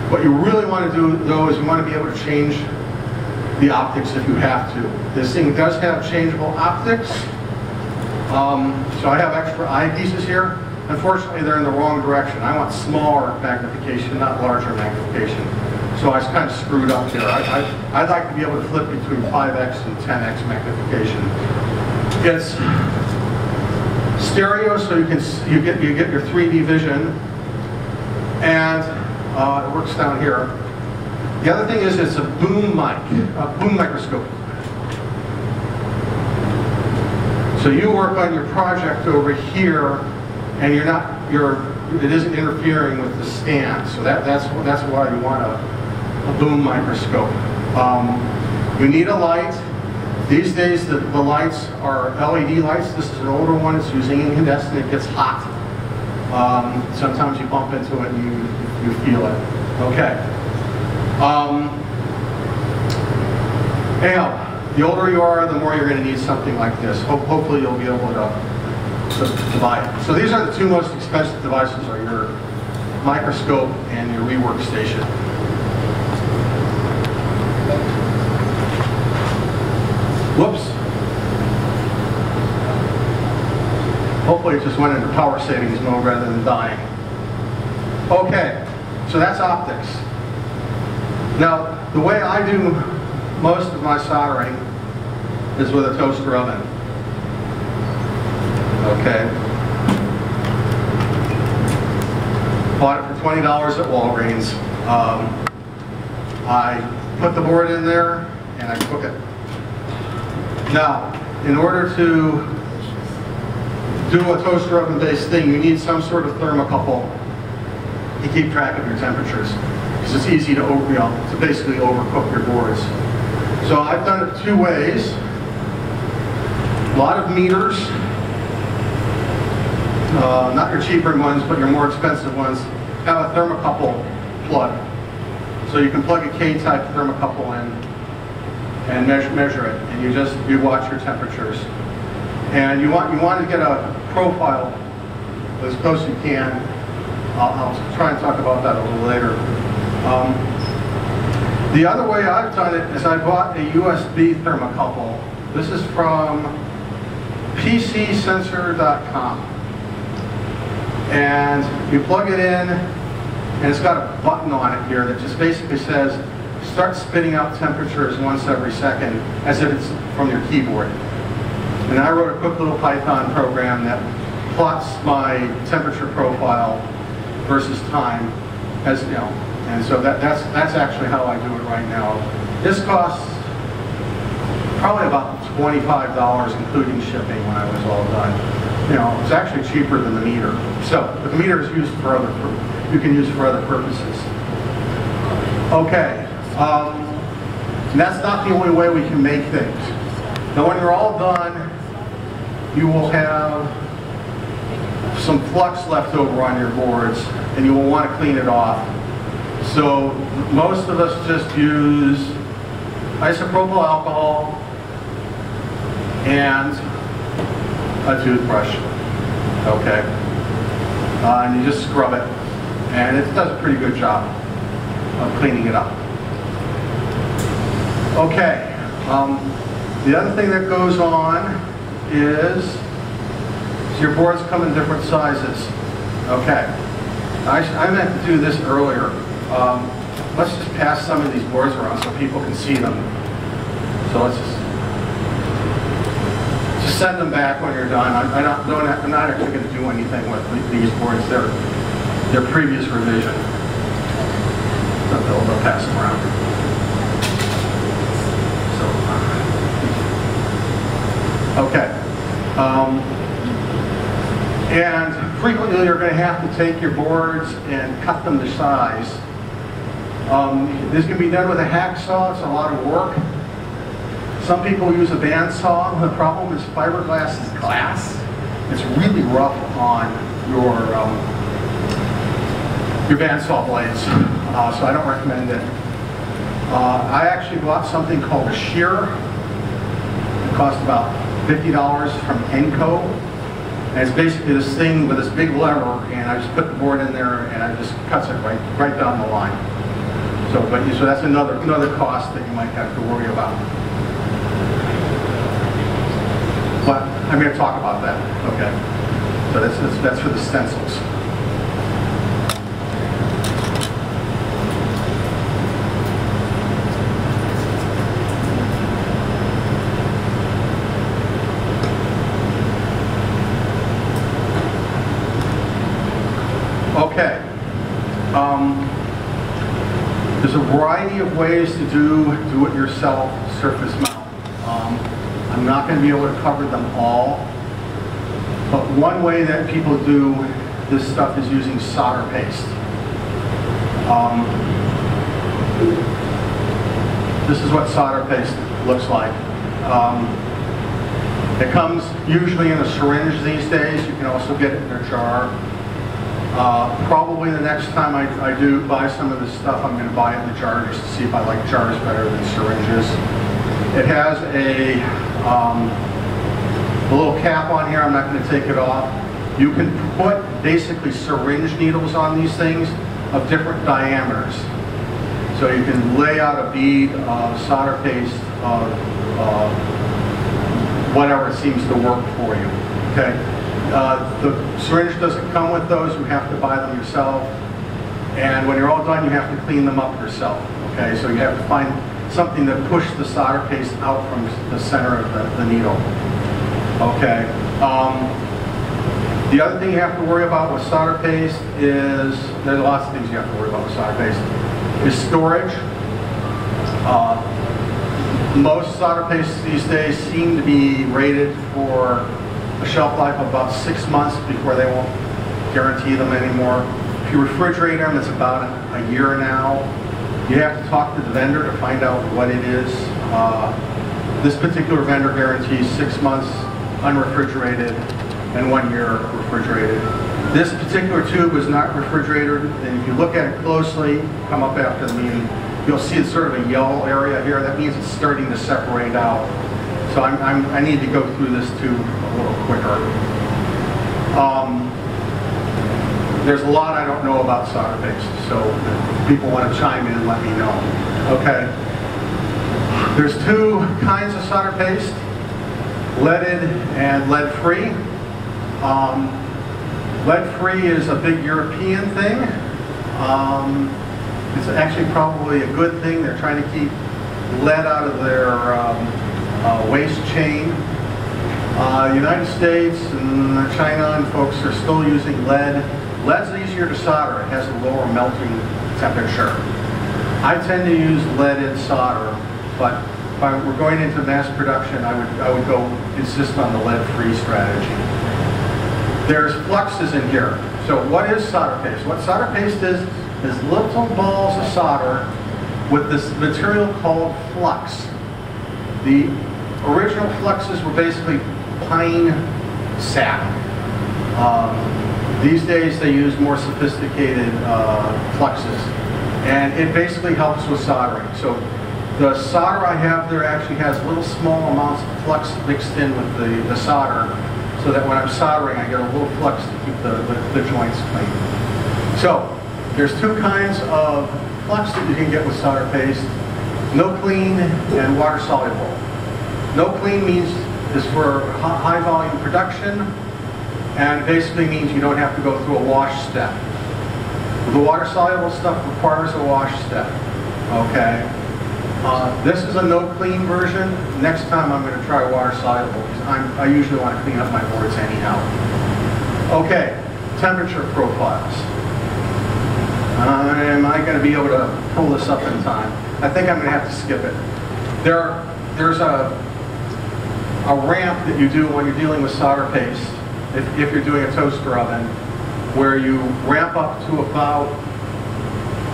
Speaker 1: What you really want to do, though, is you want to be able to change the optics if you have to. This thing does have changeable optics. So I have extra eyepieces here. Unfortunately, they're in the wrong direction. I want smaller magnification, not larger magnification. So I was kind of screwed up here. I'd like to be able to flip between 5x and 10x magnification. It's stereo, so you get your 3D vision, and it works down here. The other thing is it's a boom microscope. So you work on your project over here, and it isn't interfering with the stand. So that's why you want a boom microscope. You need a light. These days the lights are LED lights. This is an older one. It's using incandescent. It gets hot. Sometimes you bump into it and you feel it. Okay. Anyhow, the older you are, the more you're going to need something like this. Hopefully you'll be able to buy it. So these are the 2 most expensive devices, are your microscope and your rework station. Whoops. Hopefully it just went into power savings mode rather than dying. Okay, so that's optics. Now, the way I do most of my soldering is with a toaster oven. Okay. Bought it for $20 at Walgreens. I put the board in there and I cook it. Now, in order to do a toaster oven based thing, you need some sort of thermocouple to keep track of your temperatures, because it's easy to to basically overcook your boards. So I've done it two ways. A lot of meters, not your cheaper ones, but your more expensive ones, have a thermocouple plug. So you can plug a K-type thermocouple in and measure it, and you watch your temperatures. And you want to get a profile as close as you can. I'll try and talk about that a little later. The other way I've done it is I bought a USB thermocouple. This is from PCsensor.com. And you plug it in, and it's got a button on it here that just basically says, start spitting out temperatures once every second, as if it's from your keyboard. And I wrote a quick little Python program that plots my temperature profile versus time, as you know. And so that's actually how I do it right now. This costs probably about $25, including shipping, when I was all done. You know, it's actually cheaper than the meter. So, but the meter is used for you can use for other purposes. Okay, and that's not the only way we can make things. Now, when you're all done, you will have some flux left over on your boards, and you will want to clean it off. So most of us just use isopropyl alcohol and a toothbrush. Okay, and you just scrub it, and it does a pretty good job of cleaning it up. Okay, the other thing that goes on is your boards come in different sizes. Okay, I meant to do this earlier. Let's just pass some of these boards around so people can see them. So let's just send them back when you're done. I'm not actually going to do anything with these boards. They're previous revision. So they'll pass them around. So, okay. And frequently you're going to have to take your boards and cut them to size. This can be done with a hacksaw. It's a lot of work. Some people use a bandsaw. The problem is fiberglass is glass. It's really rough on your bandsaw blades, so I don't recommend it. I actually bought something called a shearer. It cost about $50 from Enco. And it's basically this thing with this big lever, and I just put the board in there, and it just cuts it right down the line. So that's another cost that you might have to worry about. But I'm going to talk about that. Okay. So that's for the stencils. Okay. There's a variety of ways to do it yourself surface mount. I'm not going to be able to cover them all, but one way that people do this stuff is using solder paste. This is what solder paste looks like. It comes usually in a syringe these days. You can also get it in a jar. Probably the next time I do buy some of this stuff, I'm going to buy it in the jar just to see if I like jars better than syringes. It has a little cap on here. I'm not going to take it off. You can put basically syringe needles on these things of different diameters. So you can lay out a bead of solder paste of whatever seems to work for you. Okay. The syringe doesn't come with those. You have to buy them yourself. And when you're all done, you have to clean them up yourself. Okay, so you have to find something that pushes the solder paste out from the center of the needle. Okay. The other thing you have to worry about with solder paste is, there's lots of things you have to worry about with solder paste, is storage. Most solder pastes these days seem to be rated for a shelf life of about 6 months before they won't guarantee them anymore. If you refrigerate them, it's about a year now. You have to talk to the vendor to find out what it is. This particular vendor guarantees 6 months unrefrigerated and 1 year refrigerated. This particular tube is not refrigerated, and if you look at it closely, come up after the meeting, you'll see it's sort of a yellow area here. That means it's starting to separate out. So I need to go through this tube a little quicker. There's a lot I don't know about solder paste, so if people want to chime in, let me know. Okay. There's two kinds of solder paste, leaded and lead-free. Lead-free is a big European thing. It's actually probably a good thing. They're trying to keep lead out of their waste chain. The United States and China and folks are still using lead. Lead's easier to solder. It has a lower melting temperature. I tend to use leaded solder, but if I were going into mass production, I would go insist on the lead-free strategy. There's fluxes in here. So what is solder paste? What solder paste is little balls of solder with this material called flux. The original fluxes were basically pine sap. These days they use more sophisticated fluxes, and it basically helps with soldering. So the solder I have there actually has little small amounts of flux mixed in with the solder, so that when I'm soldering I get a little flux to keep the joints clean. So there's two kinds of flux that you can get with solder paste: no clean and water soluble. No clean is for high volume production, and basically means you don't have to go through a wash step. The water soluble stuff requires a wash step. Okay. This is a no clean version. Next time I'm going to try water soluble because I usually want to clean up my boards anyhow. Okay, temperature profiles. Am I going to be able to pull this up in time? I think I'm going to have to skip it. There's a ramp that you do when you're dealing with solder paste, if you're doing a toaster oven, where you ramp up to about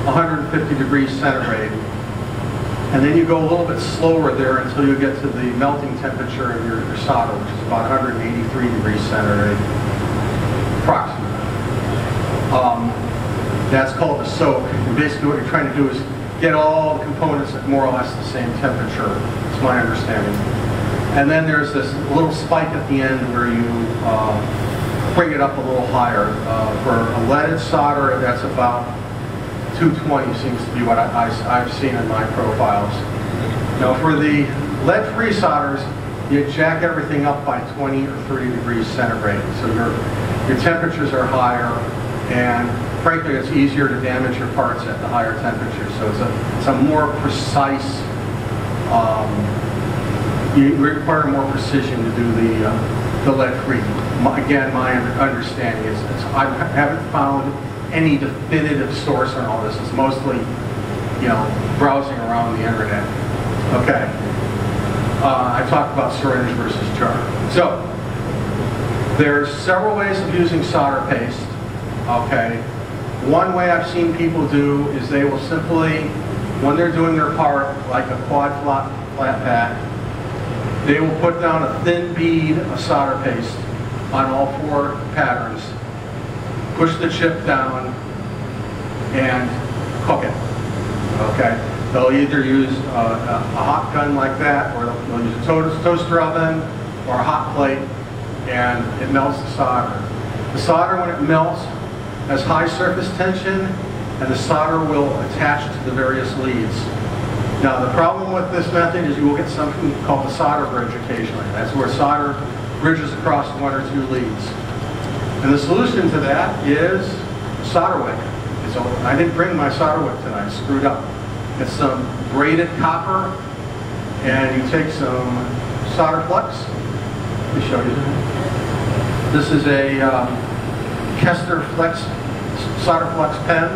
Speaker 1: 150 degrees centigrade, and then you go a little bit slower there until you get to the melting temperature of your solder, which is about 183 degrees centigrade, approximately. That's called the soak. And basically what you're trying to do is get all the components at more or less the same temperature. That's my understanding. And then there's this little spike at the end where you bring it up a little higher. For a leaded solder, that's about 220 seems to be what I've seen in my profiles. Now for the lead-free solders, you jack everything up by 20 or 30 degrees centigrade. So your temperatures are higher, and frankly it's easier to damage your parts at the higher temperatures. So it's a more precise, you require more precision to do the lead-free. Again, my understanding is I haven't found any definitive source on all this. It's mostly, browsing around the internet. Okay. I talked about syringe versus jar. So, there's several ways of using solder paste. Okay. One way I've seen people do is they will simply, when they're doing their part, like a quad flat pack, they will put down a thin bead of solder paste on all 4 patterns, push the chip down, and cook it. Okay? They'll either use a hot gun like that, or they'll use a toaster oven, or a hot plate, and it melts the solder. The solder, when it melts, has high surface tension, and the solder will attach to the various leads. Now, the problem with this method is you will get something called the solder bridge occasionally. That's where solder bridges across 1 or 2 leads. And the solution to that is solder wick. So I didn't bring my solder wick tonight, screwed up. It's some braided copper, and you take some solder flux. Let me show you that. This is a Kester Flex solder flex pen,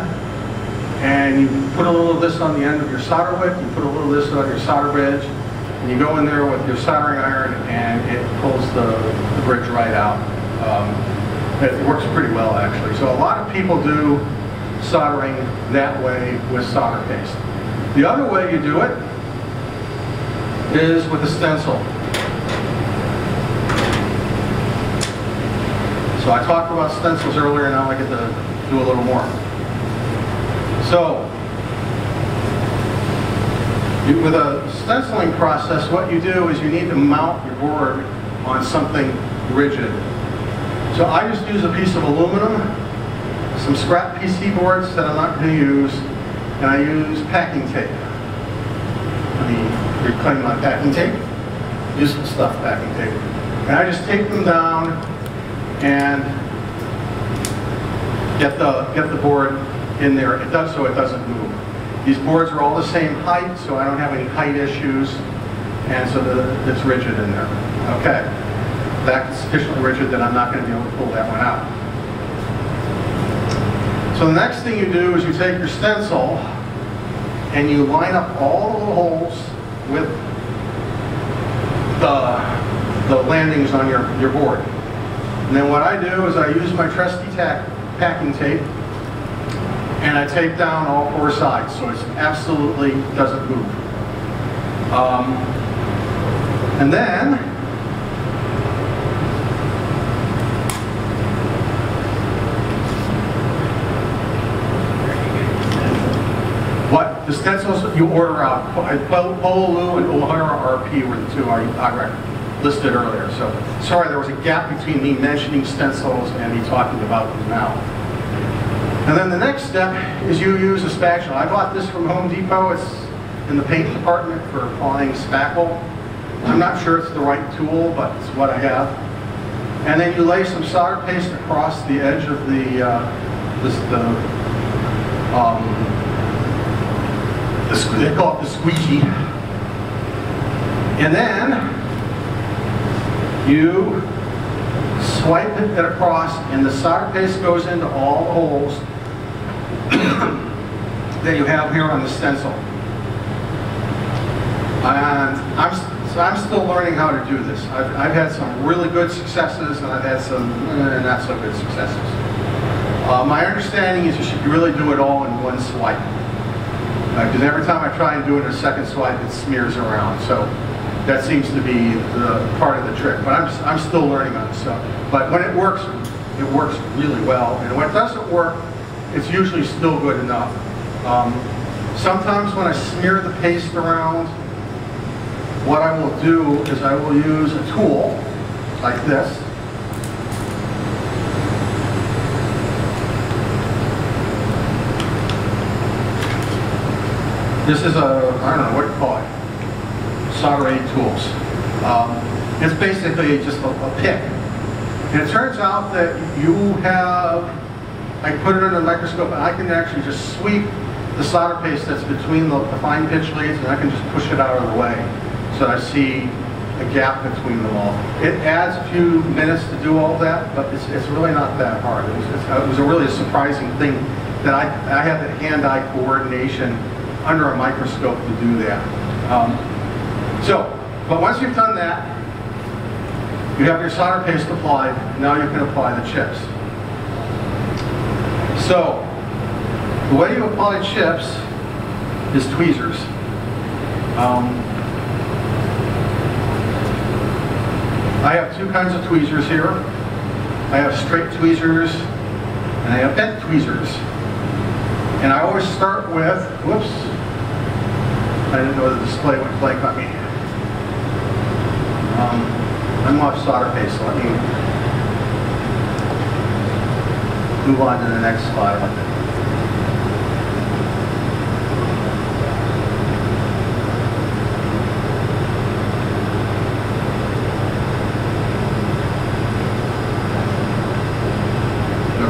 Speaker 1: and you put a little of this on the end of your solder wick, you put a little of this on your solder bridge, and you go in there with your soldering iron and it pulls the bridge right out. It works pretty well actually. So a lot of people do soldering that way with solder paste. The other way you do it is with a stencil. So I talked about stencils earlier, and now I get to do a little more. So, with a stenciling process, what you do is you need to mount your board on something rigid. So I just use a piece of aluminum, some scrap PC boards that I'm not going to use, and I use packing tape. Let me reclaim my packing tape. Use some stuff packing tape. And I just tape them down and get the board in there. It does so it doesn't move. These boards are all the same height, so I don't have any height issues, and so it's rigid in there. Okay, that's sufficiently rigid that I'm not going to be able to pull that one out. So the next thing you do is you take your stencil and you line up all the little holes with the landings on your board. And then what I do is I use my trusty packing tape, and I tape down all four sides so it absolutely doesn't move. And then what the stencils you order out, Polu and O'Hara RP were the two I listed earlier. So sorry, there was a gap between me mentioning stencils and me talking about them now. And then the next step is you use a spatula. I bought this from Home Depot. It's in the paint department for applying spackle. I'm not sure it's the right tool, but it's what I have. And then you lay some solder paste across the edge of they call it the squeegee. And then you swipe it across, and the solder paste goes into all the holes that you have here on the stencil. And I'm still learning how to do this. I've had some really good successes, and I've had some not so good successes. My understanding is you should really do it all in one swipe. Because every time I try and do it in a second swipe, it smears around. So that seems to be the part of the trick. But I'm still learning on this stuff. But when it works really well. And when it doesn't work, it's usually still good enough. Sometimes when I smear the paste around, what I will do is I will use a tool like this. This is I don't know what you call it, solder aid tools. It's basically just a pick. And it turns out that you have, I put it in a microscope, and I can actually just sweep the solder paste that's between the fine pitch leads, and I can just push it out of the way so that I see a gap between them all. It adds a few minutes to do all that, but it's really not that hard. It was a really surprising thing that I had the hand-eye coordination under a microscope to do that. But once you've done that, you have your solder paste applied. Now you can apply the chips. So the way you apply chips is tweezers. I have two kinds of tweezers here. I have straight tweezers and I have bent tweezers. And I always start with, whoops, I didn't know the display went blank on me. I'm off solder paste, so let me move on to the next slide.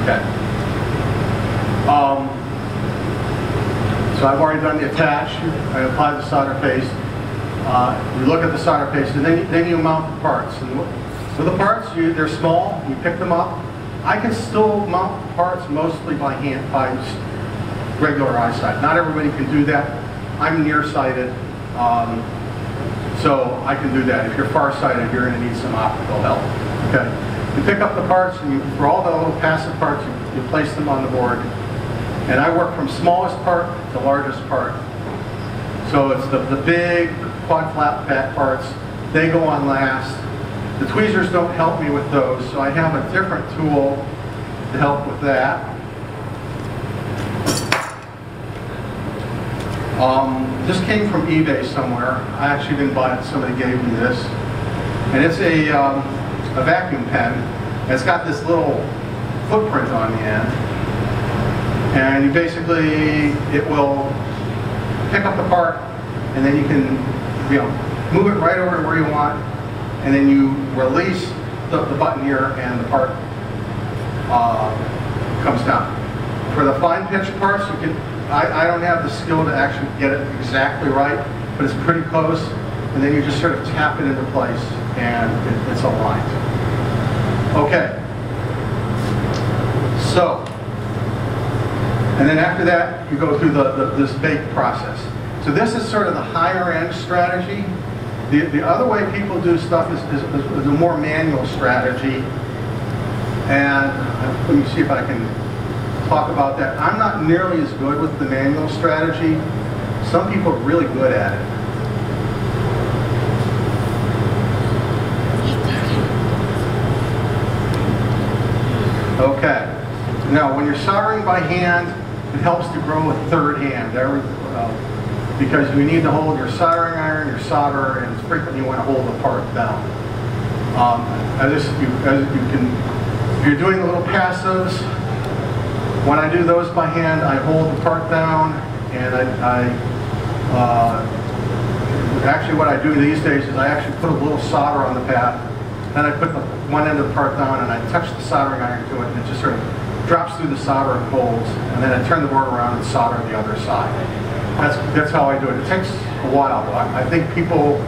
Speaker 1: Okay. So I've already done the attach. I applied the solder paste. You look at the solder paste, and then you mount the parts. And So the parts, they're small, you pick them up. I can still mount parts mostly by hand, by just regular eyesight. Not everybody can do that. I'm nearsighted, so I can do that. If you're farsighted, you're going to need some optical help. Okay. You pick up the parts, and for all the little passive parts, you place them on the board. And I work from smallest part to largest part. So it's the big quad flap back parts. They go on last. The tweezers don't help me with those, so I have a different tool to help with that. This came from eBay somewhere. I actually didn't buy it, somebody gave me this. And it's a vacuum pen. It's got this little footprint on the end. And you basically, it will pick up the part, and then you can, move it right over to where you want, and then you release the button here, and the part comes down. For the fine pitch parts, you can. I don't have the skill to actually get it exactly right, but it's pretty close, and then you just sort of tap it into place, and it's aligned. Okay. So. And then after that, you go through this bake process. So this is sort of the higher end strategy. The other way people do stuff is a more manual strategy. And let me see if I can talk about that. I'm not nearly as good with the manual strategy. Some people are really good at it. Okay. Now, when you're soldering by hand, it helps to grow a third hand, because you need to hold your soldering iron, your solder, and frequently you want to hold the part down. If you're doing the little passives, when I do those by hand, I hold the part down, and actually what I do these days is I actually put a little solder on the pad, then I put the one end of the part down, and I touch the soldering iron to it, and it just sort of drops through the solder and holds, and then I turn the board around and solder the other side. That's how I do it. It takes a while, but I think people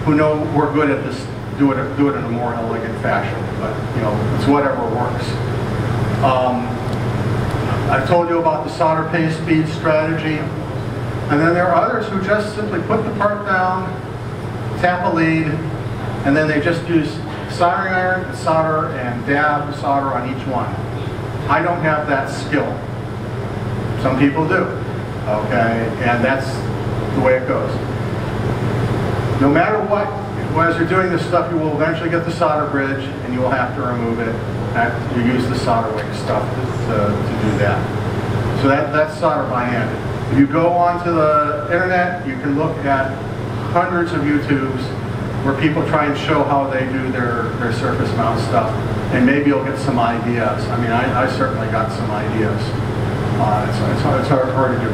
Speaker 1: who know we're good at this do it in a more elegant fashion. But it's whatever works. I've told you about the solder paste speed strategy, and then there are others who just simply put the part down, tap a lead, and then they just use soldering iron, solder, and dab solder on each one. I don't have that skill. Some people do, okay? And that's the way it goes. No matter what, as you're doing this stuff, you will eventually get the solder bridge, and you will have to remove it. You use the solder wick stuff to do that. So that's solder by hand. If you go onto the internet, you can look at hundreds of YouTubes where people try and show how they do their surface mount stuff. And maybe you'll get some ideas. I mean, I certainly got some ideas. It's hard to do.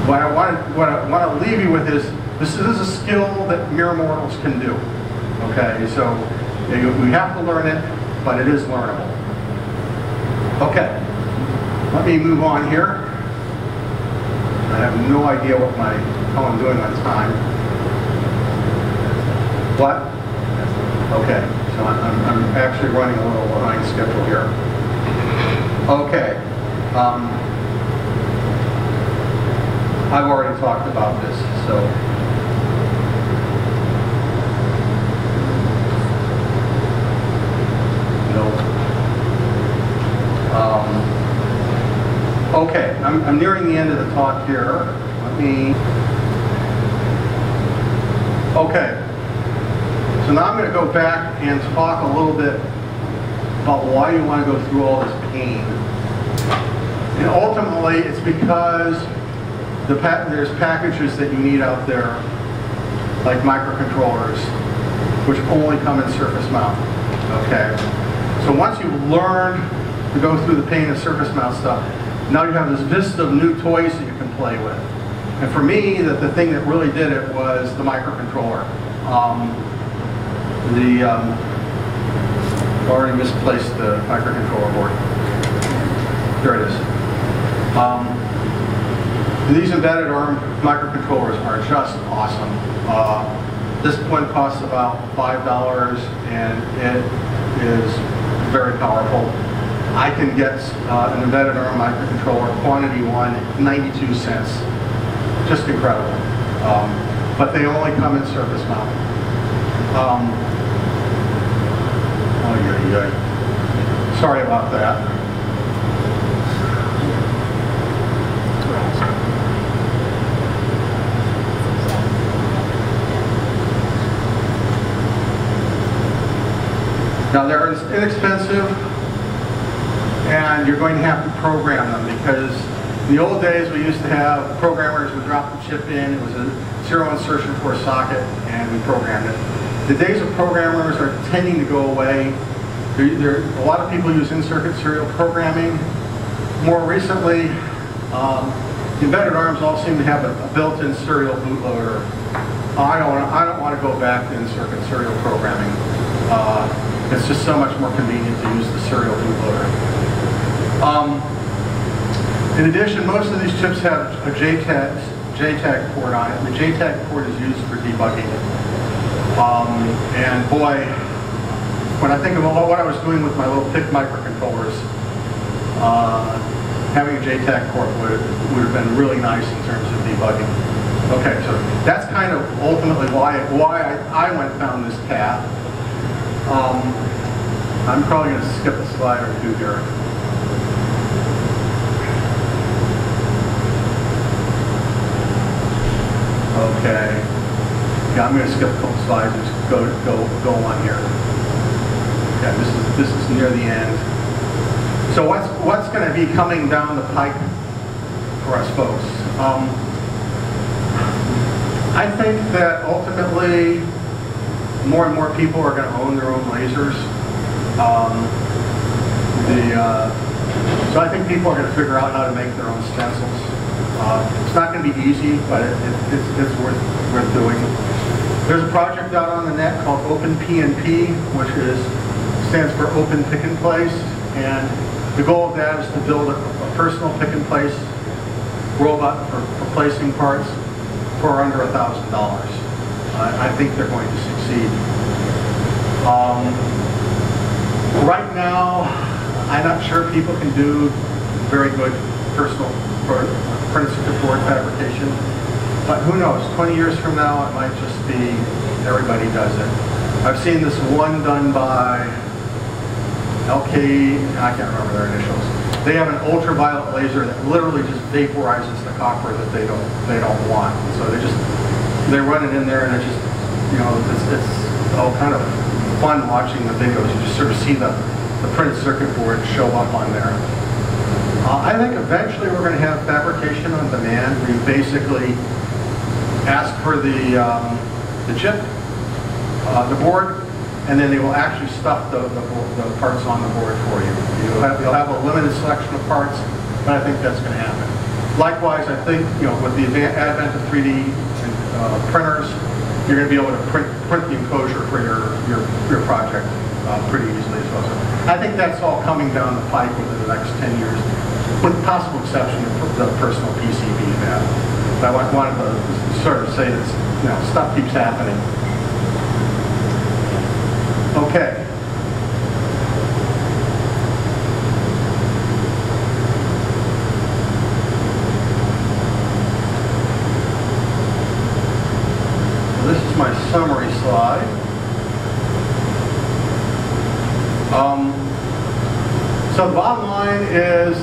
Speaker 1: What I want to leave you with is, this is a skill that mere mortals can do. Okay, so we have to learn it, but it is learnable. Okay, let me move on here. I have no idea how I'm doing on time. What? Okay. So I'm actually running a little behind schedule here. Okay. I've already talked about this, so. Nope. Okay, I'm nearing the end of the talk here. Okay. So now I'm going to go back and talk a little bit about why you want to go through all this pain. And ultimately, it's because there's packages that you need out there, like microcontrollers, which only come in surface mount. Okay. So once you've learned to go through the pain of surface mount stuff, now you have this vista of new toys that you can play with. And for me, the thing that really did it was the microcontroller. Already misplaced the microcontroller board. There it is. These embedded ARM microcontrollers are just awesome. This one costs about $5, and it is very powerful. I can get an embedded ARM microcontroller, quantity one, 92 cents. Just incredible. But they only come in surface mount. Sorry about that. Now they're inexpensive, and you're going to have to program them, because in the old days we used to have programmers would drop the chip in, it was a serial insertion for a socket, and we programmed it. The days of programmers are tending to go away. A lot of people use in-circuit serial programming. More recently, embedded ARMs all seem to have a built-in serial bootloader. I don't want to go back to in-circuit serial programming. It's just so much more convenient to use the serial bootloader. In addition, most of these chips have a JTAG port on it. The JTAG port is used for debugging. And boy, when I think of what I was doing with my little PIC microcontrollers, having a JTAG port would have been really nice in terms of debugging. Okay, so that's kind of ultimately why I went down this path. I'm probably going to skip a slide or two here. Okay. Yeah, I'm going to skip a couple slides and just go on here. Yeah, this is near the end. So what's going to be coming down the pike for us folks? I think that ultimately more and more people are going to own their own lasers. So I think people are going to figure out how to make their own stencils. It's not going to be easy, but it's worth doing. There's a project out on the net called OpenPNP, which stands for Open Pick and Place, and the goal of that is to build a personal pick and place robot for placing parts for under $1,000. I think they're going to succeed. Right now, I'm not sure people can do very good personal printed circuit board fabrication, but who knows? 20 years from now, it might just be everybody does it. I've seen this one done by LK, I can't remember their initials. They have an ultraviolet laser that literally just vaporizes the copper that they don't want. So they run it in there, and it just, you know, it's all kind of fun watching the videos. You just sort of see the printed circuit board show up on there. I think eventually we're going to have fabrication on demand, where you basically ask for the chip, the board, and then they will actually stuff the parts on the board for you. You'll have a limited selection of parts, but I think that's going to happen. Likewise, I think, you know, with the advent of 3D printers, you're going to be able to print the enclosure for your project pretty easily as well. So I think that's all coming down the pipe within the next 10 years, with the possible exception of the personal PCB fab. But I wanted to sort of say that, you know, stuff keeps happening. Okay. This is my summary slide. So the bottom line is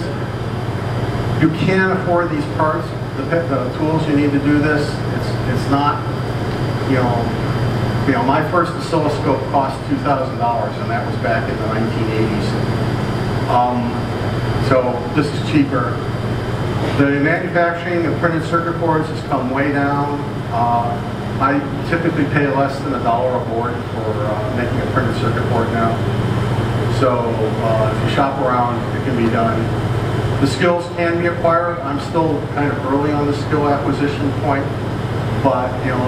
Speaker 1: you can afford these parts, the tools you need to do this. It's not, you know, my first oscilloscope cost $2,000, and that was back in the 1980s. So this is cheaper. The manufacturing of printed circuit boards has come way down. I typically pay less than $1 a board for making a printed circuit board now. So if you shop around, it can be done. The skills can be acquired. I'm still kind of early on the skill acquisition point, but you know,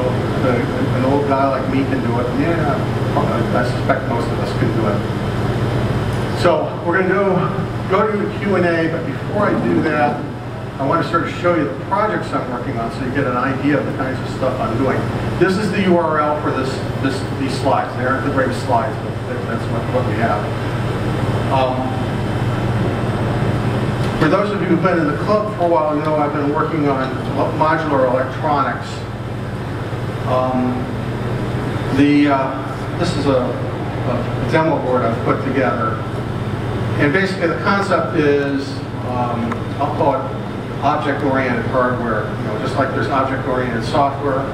Speaker 1: an old guy like me can do it. Yeah, I suspect most of us can do it. So we're going to go to the Q&A, but before I do that, I want to sort of show you the projects I'm working on so you get an idea of the kinds of stuff I'm doing. This is the URL for these slides. They aren't the greatest slides, but that's what we have. For those of you who've been in the club for a while, you know I've been working on modular electronics. This is a demo board I've put together. And basically the concept is, I'll call it object-oriented hardware. You know, just like there's object-oriented software,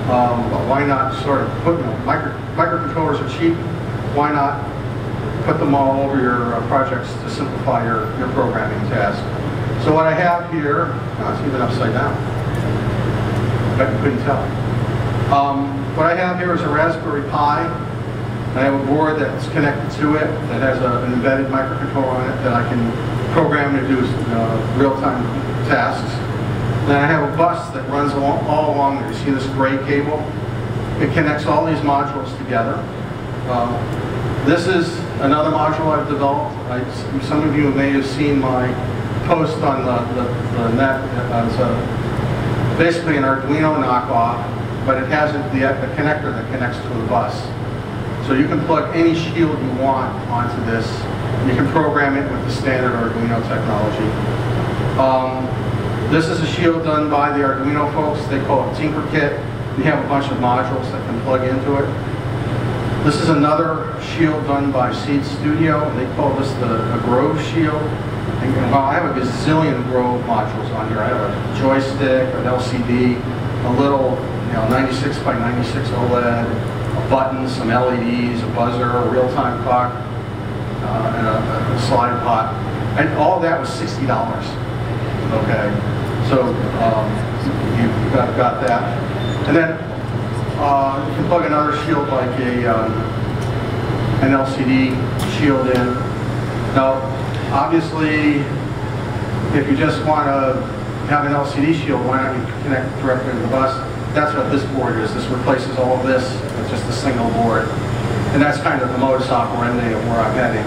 Speaker 1: but why not sort of put, microcontrollers are cheap, why not put them all over your projects to simplify your programming task. So what I have here, oh, it's even upside down. Bet you couldn't tell. What I have here is a Raspberry Pi. I have a board that's connected to it that has an embedded microcontroller on it that I can program to do real-time tasks. Then I have a bus that runs all along there. You see this gray cable? It connects all these modules together. This is another module I've developed. Some of you may have seen my post on the net. It's basically an Arduino knockoff, but it has the connector that connects to the bus. So you can plug any shield you want onto this. You can program it with the standard Arduino technology. This is a shield done by the Arduino folks. They call it Tinkerkit. We have a bunch of modules that can plug into it. This is another shield done by Seed Studio. They call this a Grove shield. And well, I have a gazillion Grove modules on here. I have a joystick, an LCD, a little 96 by 96 OLED, a button, some LEDs, a buzzer, a real-time clock, and a slide pot. And all that was $60. Okay, so you've got that. And then you can plug another shield like an LCD shield in. Now, obviously, if you just want to have an LCD shield, why not you connect directly to the bus? That's what this board is. This replaces all of this with just a single board. And that's kind of the modus operandi of where I'm heading.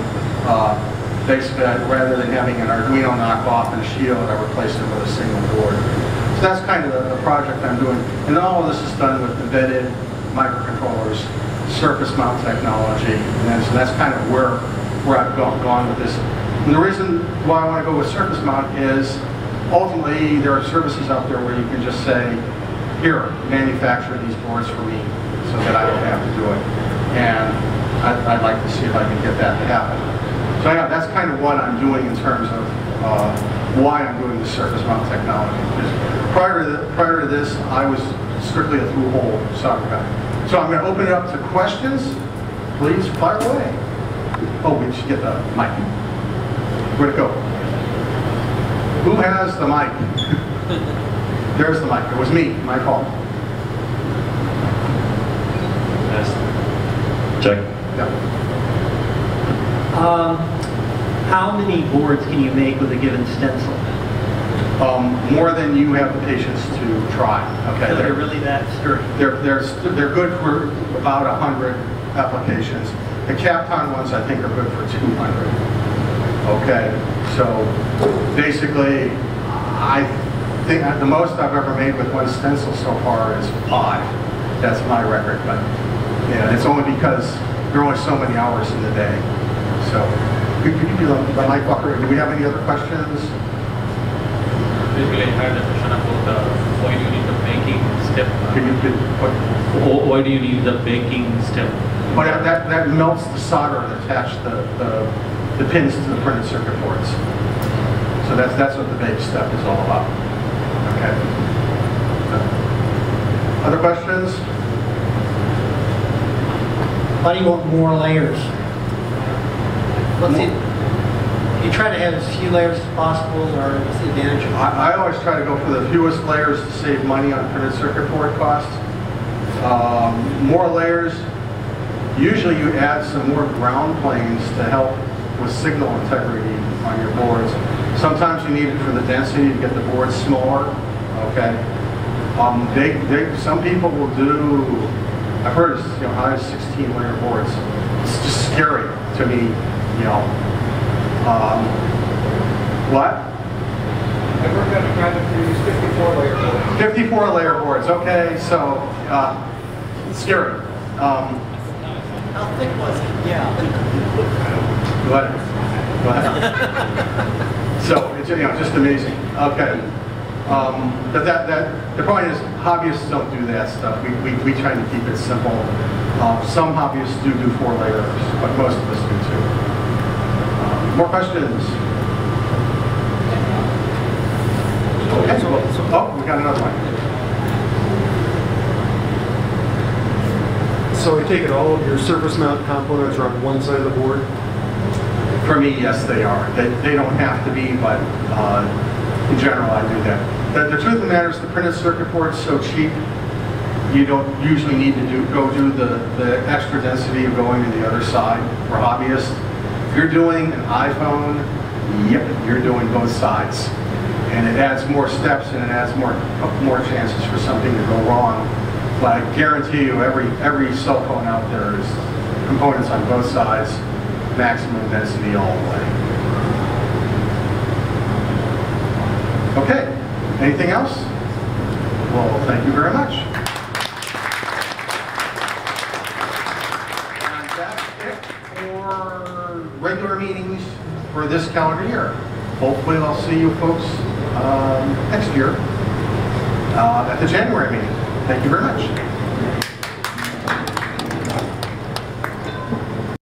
Speaker 1: Basically, rather than having an Arduino knockoff and a shield, I replace it with a single board. So that's kind of the project I'm doing. And all of this is done with embedded microcontrollers, surface mount technology. And so that's kind of where I've gone with this. And the reason why I want to go with surface mount is ultimately there are services out there where you can just say, here, manufacture these boards for me so that I don't have to do it. And I'd like to see if I can get that to happen. So yeah, that's kind of what I'm doing in terms of why I'm doing the surface mount technology. Because prior to this, I was strictly a through-hole solder guy. So I'm going to open it up to questions. Please fire away. Oh, we should get the mic. Where'd it go? Who has the mic? There's the mic. It was me. My fault.
Speaker 3: Yes. Check.
Speaker 1: Yeah.
Speaker 4: How many boards can you make with a given stencil?
Speaker 1: More than you have the patience to try. Okay.
Speaker 4: So they're really that sturdy.
Speaker 1: They're good for about 100 applications. The Kapton ones I think are good for 200. Okay. So basically, I think the most I've ever made with one stencil so far is 5. That's my record, but yeah, it's only because there are only so many hours in the day. So, could you do the mic walker? Do we have any other questions?
Speaker 5: Basically, I had a question about why do you need the baking step? Why do you need the baking step?
Speaker 1: Well, that melts the solder that attach the pins to the printed circuit boards. So that's what the bake step is all about. Okay. Other questions?
Speaker 2: Why do you want more layers? You try to have as few layers as possible, or what's the advantage of that?
Speaker 1: I always try to go for the fewest layers to save money on printed circuit board costs. More layers, usually you add some more ground planes to help with signal integrity on your boards. Sometimes you need it for the density to get the board smaller. Okay. Some people will do, I've heard as high as 16-layer boards. It's just scary to me, What?
Speaker 3: I worked on a project to use 54 layer boards.
Speaker 1: 54 layer boards, okay, so, scary.
Speaker 2: How thick was it? Yeah.
Speaker 1: Go ahead. So, it's, just amazing. Okay. But the point is, hobbyists don't do that stuff. We try to keep it simple. Some hobbyists do 4 layers, but most of us do too. More questions? Okay. Oh, we got another one.
Speaker 6: So I take it all of your surface mount components are on one side of the board?
Speaker 1: For me, yes, they are. They don't have to be, but in general, I do that. The truth of the matter is the printed circuit board is so cheap, you don't usually need to go do the extra density of going to the other side for hobbyists. If you're doing an iPhone, yep, you're doing both sides. And it adds more steps and it adds more chances for something to go wrong. But I guarantee you every cell phone out there is components on both sides, maximum density all the way. Okay, anything else? Well, thank you very much. And that's it for regular meetings for this calendar year. Hopefully I'll see you folks next year at the January meeting. Thank you very much.